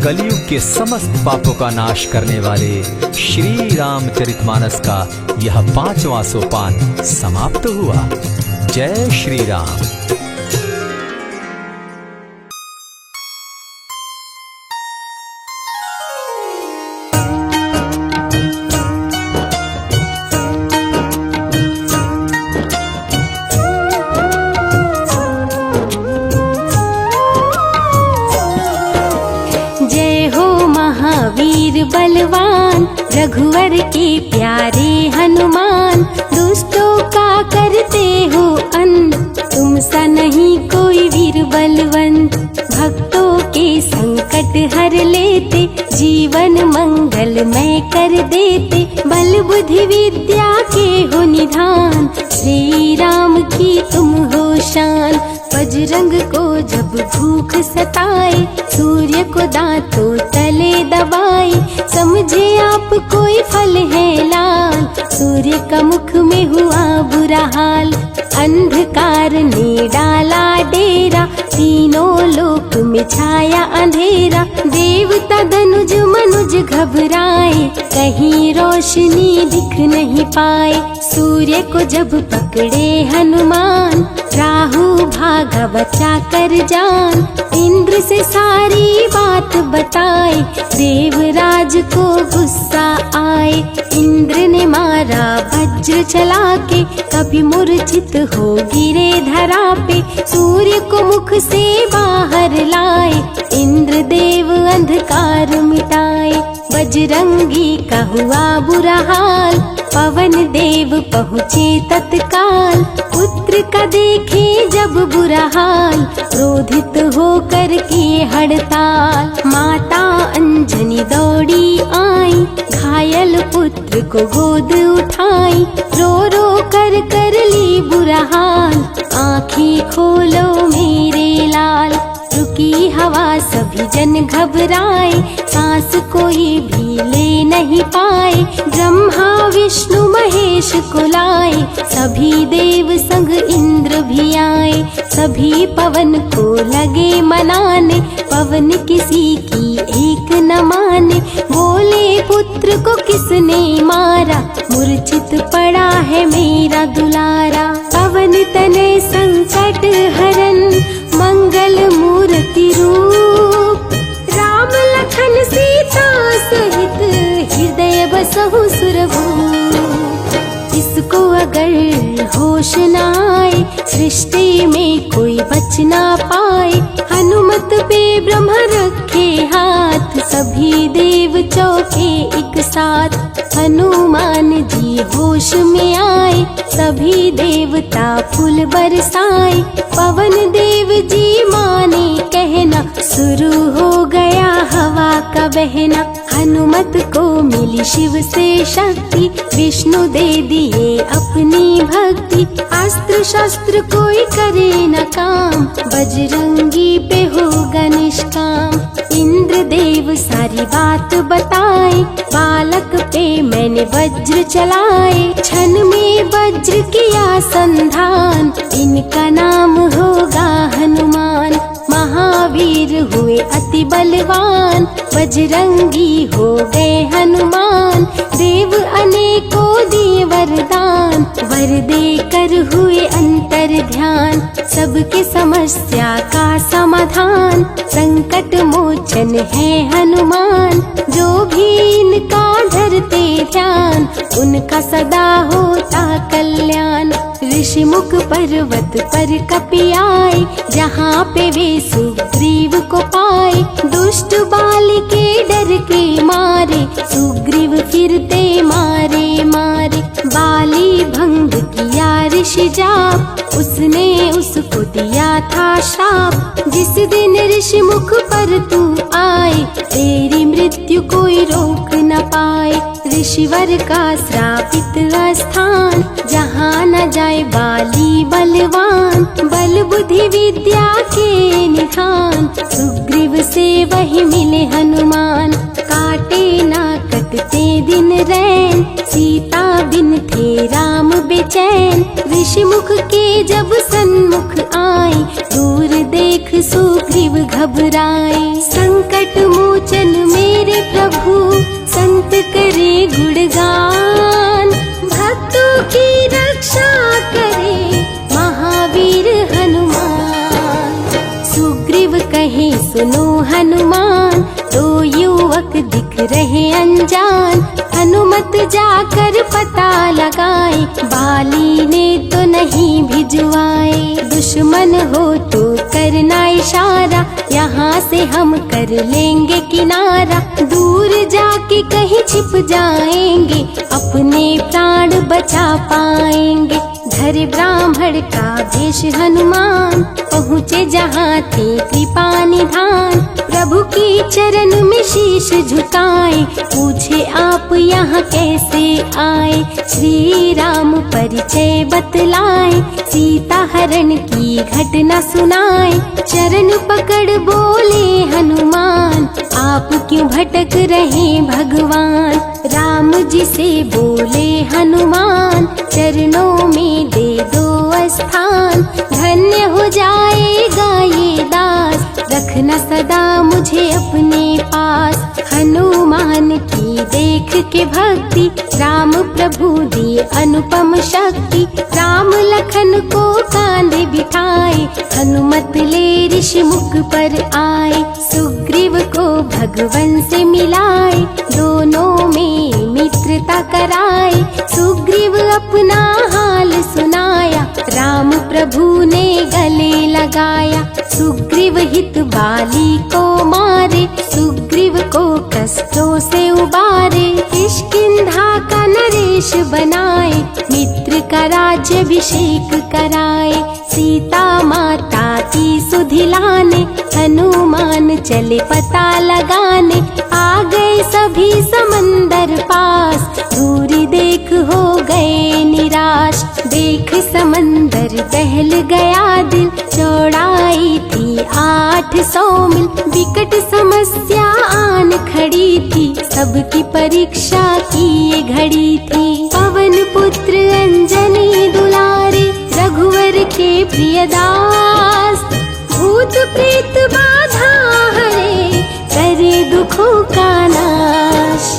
कलयुग के समस्त पापों का नाश करने वाले श्री रामचरितमानस का यह 5वां सोपान समाप्त हुआ। जय श्री राम। वीर बलवान, रघुवर के प्यारे हनुमान, दुष्टों का करते हो अंत, तुम सा नहीं कोई वीर बलवंत। भक्तों के संकट हर लेते, जीवन मंगलमय कर देते, बल बुद्धि विद्या के हो निधान, श्री राम की तुम हो शान। बजरंग को जब भूख सताए, सूर्य को दांतों तले दबाए, समझे आप कोई फल है लाल, सूर्य का मुख में हुआ बुरा हाल। अंधकार ने डाला डेरा, तीनों लोक में छाया अंधेरा, देवता धनुज मनुज घबराए, कहीं रोशनी दिख नहीं पाए। सूर्य को जब पकड़े हनुमान, राहु भागा बचा कर जान, इंद्र से सारी बात बताए, देवराज को गुस्सा आए। इंद्र ने मारा वज्र चला के, कभी मूर्छित हो गिरे धरा पे, सूर्य को मुख से बाहर लाए, इंद्र देव अंधकार मिटाए। बजरंगी का हुआ बुरा हाल, पवन देव पहुँचे तत्काल, पुत्र का देखे जब बुरा हाल, क्रोधित होकर किए हड़ताल। माता अंजनी दौड़ी आई, घायल पुत्र को गोद उठाई, रो रो कर ली बुरा हाल, आँखें खोलो मेरे लाल। रुकी हवा सभी जन घबराए, सांस कोई भी ले नहीं पाए, ब्रह्मा विष्णु महेश को लाए, सभी देव संग इंद्र भी आए। सभी पवन को लगे मनाने, पवन किसी की एक न माने, बोले पुत्र को किसने मारा, मूर्छित पड़ा है मेरा दुलारा। पवन तने संकट हरन, मंगल मूर्ति रूप, राम लखन सीता सहित हृदय बसहु सुरभूप। इसको अगर होश न आए, सृष्टि में कोई बच ना पाए, हनुमत पे ब्रह्म रखे हाथ, सभी देव चौके एक साथ। हनुमान जी होश में आए, सभी देवता फूल बरसाए, पवन देव जी माने कहना, शुरू हो गया हवा का बहना। हनुमत को मिली शिव से शक्ति, विष्णु दे दिए अपनी भक्ति, अस्त्र शस्त्र कोई करे न काम, बजरंगी पे होगा निष्काम। इंद्र देव सारी बात बताए, बालक पे मैंने वज्र चलाए, क्षण में वज्र किया संधान, इनका नाम होगा हनुमान। महावीर हुए अति बलवान, बजरंगी हो गए हनुमान, देव अनेकों दिए वरदान, वर देकर हुए अंतर ध्यान। सबके समस्या का समाधान, संकट मोचन है हनुमान, जो भी इनका धरते ध्यान, उनका सदा होता कल्याण। ऋषिमुख पर्वत पर कपि आए, जहाँ पे वे सुग्रीव को पाए, दुष्ट बाल के डर के मारे, सुग्रीव फिरते मारे मारे। बाली भंग किया ऋषि जाप, उसने उसको दिया था श्राप, जिस दिन ऋषि मुख पर तू आए, तेरी मृत्यु कोई रोक न पाए। ऋषिवर का श्रापित स्थान, जहाँ न जाए बाली बलवान, बल बुद्धि विद्या के निधान, सुग्रीव से वही मिले हनुमान। काटे ना कटते दिन रैन, सीता बिन थे राम बेचैन, ऋषि मुख के जब सन्मुख आए, दूर देख सुग्रीव घबराए। संकट मोचन मेरे प्रभु, संत करे गुणगान, भक्तों की रक्षा करे महावीर हनुमान। सुग्रीव कहे सुनो हनुमान, दो युवक दिख रहे अनजान, हनुमत जाकर पता लगाए, बाली ने तो नहीं भिजवाए। दुश्मन हो तो करना इशारा, यहाँ से हम कर लेंगे किनारा। दूर जाके कहीं छिप जाएंगे, अपने प्राण बचा पाएंगे। धरे ब्राह्मण का भेष हनुमान, पहुँचे जहाँ थे कृपा निधान। प्रभु की चरण में शीश झुकाए, पूछे आप यहाँ कैसे आए। श्री राम परिचय बतलाए, सीता हरण की घटना सुनाए। चरण पकड़ बोले हनुमान, आप क्यों भटक रहे भगवान। राम जी से बोले हनुमान, चरणों में दे दो स्थान। धन्य हो जाएगा ये दास, रखना सदा मुझे अपने पास। हनुमान की देख के भक्ति, राम प्रभु दिए अनुपम शक्ति। राम लखन को कांधे बिठाए, हनुमत ले ऋषि मुख पर आए। सुग्रीव को भगवन से मिलाए, दोनों में मित्रता कराए। सुग्रीव अपना हाल सुनाया, राम प्रभु ने गले लगाया। सुग्रीव हित बाली को मारे, सुग्रीव को कष्टों से उबारे। किष्किंधा का नरेश बनाए, मित्र का राज्याभिषेक कराए। सीता माता की सुधिलाने, हनुमान चले पता लगाने। आ गए सभी समंदर पास, दूरी देख हो गए निराश। देख समंदर दहल गया दिल, चौड़ाई थी 800 मील। विकट समस्या आन खड़ी थी, सबकी परीक्षा की ये घड़ी थी। पवन पुत्र अंजनी दुलारे, रघुवर के प्रिय दास। भूत प्रेत बाधा हरे, करे दुखों का नाश।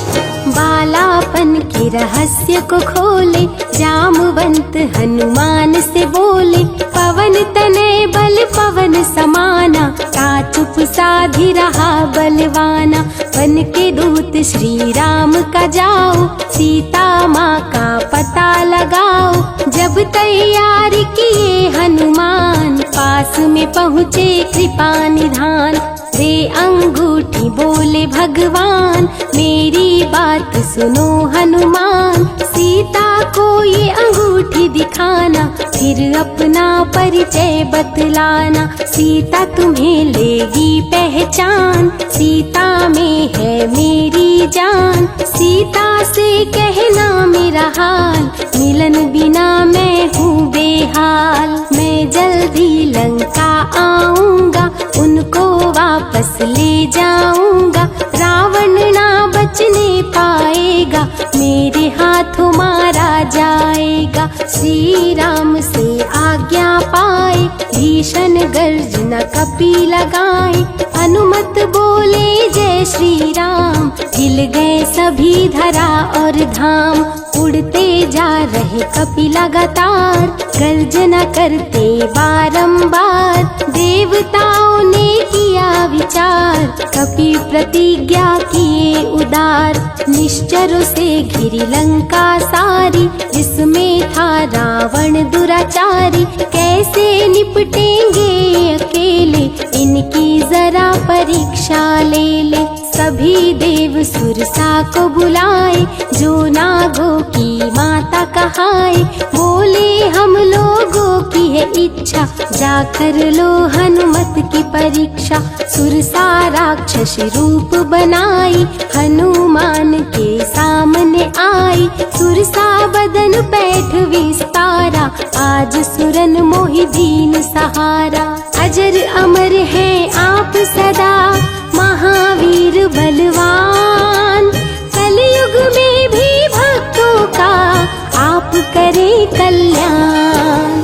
बालापन के रहस्य को खोले, जामवंत हनुमान से बोले। पवन तनय बल पवन समाना, ता चुप साधी रहा बलवाना। वन के दूत श्री राम का जाओ, सीता माँ का पता लगाओ। जब तैयार किए हनुमान, पास में पहुँचे कृपा निधान। दे अंगूठी बोले भगवान, मेरी बात सुनो हनुमान। सीता को ये अंगूठी दिखाना, फिर अपना परिचय बतलाना। सीता तुम्हें लेगी पहचान, सीता में है मेरी जान। सीता से कहना मेरा हाल, मिलन बिना मैं हूँ बेहाल। मैं जल्दी लंका आऊंगा, उनको वापस ले जाऊंगा। रावण ना बचने पाएगा, मेरे हाथों मारा जाएगा। श्री राम से आज्ञा पाए, भीषण गर्जना कपि लगाए। अनुमत बोले जय श्री राम, हिल गए सभी धरा और धाम। उड़ते जा रहे कपि लगातार, गर्जना करते बारंबार। देवताओं ने किया विचार, कपि प्रतिज्ञा किए उदार। निश्चरों से घिरी लंका सारी, जिसमें था रावण दुराचारी। कैसे निपटेंगे अकेले, इनकी जरा परीक्षा ले ले। सभी देव सुरसा को बुलाए, जो नागों की माता कहाए। बोले हम लोगों की है इच्छा, जाकर लो हनुमत की परीक्षा। सुरसा राक्षस रूप बनाई, हनुमान के सामने आई। सुरसा बदन पैठ विस्तारा, आज सुरन मोहि दीन सहारा। अजर अमर है आप सदा, महावीर बलवान। कलयुग में भी भक्तों का आप करें कल्याण।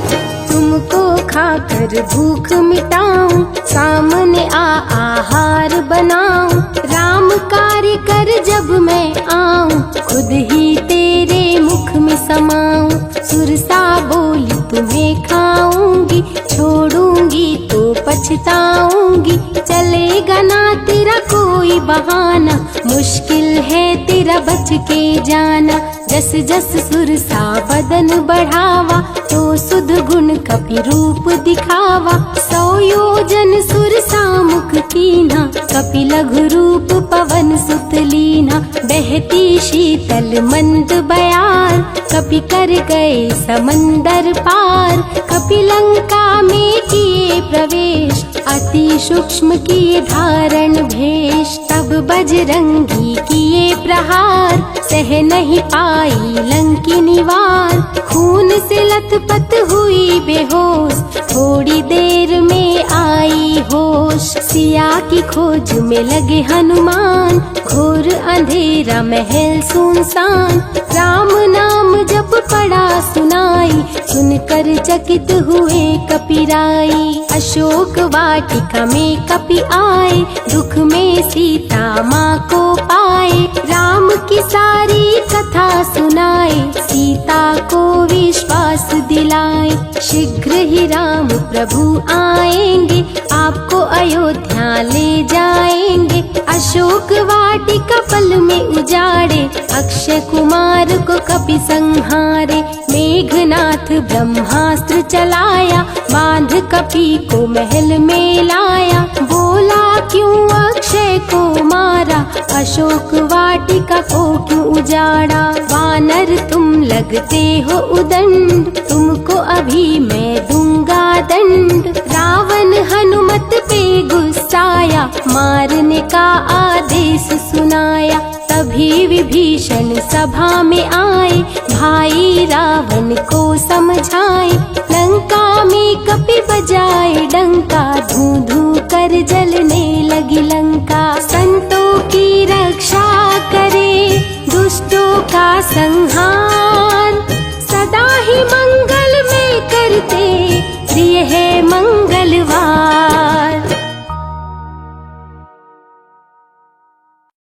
तुमको खाकर भूख मिटाऊं, सामने आहार बनाऊं। राम कार्य कर जब मैं आऊं, खुद ही तेरे मुख में समाऊं। सुरसा बोली तुम्हें खाऊंगी, छोड़ूंगी तो पछताऊंगी। चलेगा ना तेरा कोई बहाना, मुश्किल है तेरा बच के जाना। जस जस सुरसा बदन बढ़ावा, तो सुध गुण कपि रूप दिखावा। 100 योजन सुरसा मुख कीन्हा, कपि लघु रूप पवन सुत लीन्हा। बहती शीतल मंद बयार, कपि कर गए समंदर पार। कपि लंका में किए प्रवेश, अति सूक्ष्म किए धारण भेष। तब बजरंगी किए प्रहार, सह नहीं पाई लंकिनी वार। खून से लथपथ हुई बेहोश, थोड़ी देर में आई होश। सिया की खोज में लगे हनुमान, घोर अंधेरा महल सुनसान। राम नाम जप पड़ा सुनाई, सुनकर चकित हुए कपिराई। अशोक वाटिका में कपि आए, दुख में सीता माँ को पाए। राम की सारी कथा सुनाए, सीता को विश्वास दिलाए। शीघ्र ही राम प्रभु आएंगे, आपको अयोध्या ले जाएंगे। अशोक वाटिका पल में उजाड़े, अक्षय कुमार को कपि संहारे। मेघनाथ ब्रह्मास्त्र चलाया, बांध कपि को महल में लाया। बोला क्यों अक्षय को मारा, अशोक वाटिका को क्यों उजाड़ा। वानर तुम लगते हो उदंड, तुमको अभी मैं दूंगा दंड। रावण हनुमत पे गुस्साया, मारने का आदेश सुनाया। तभी विभीषण सभा में आए, भाई रावण को समझाए। लंका में कपि बजाए डंका, धू धू कर जलने लगी लंका। संतों की रक्षा करे, दुष्टों का संहार, सदा ही मंगल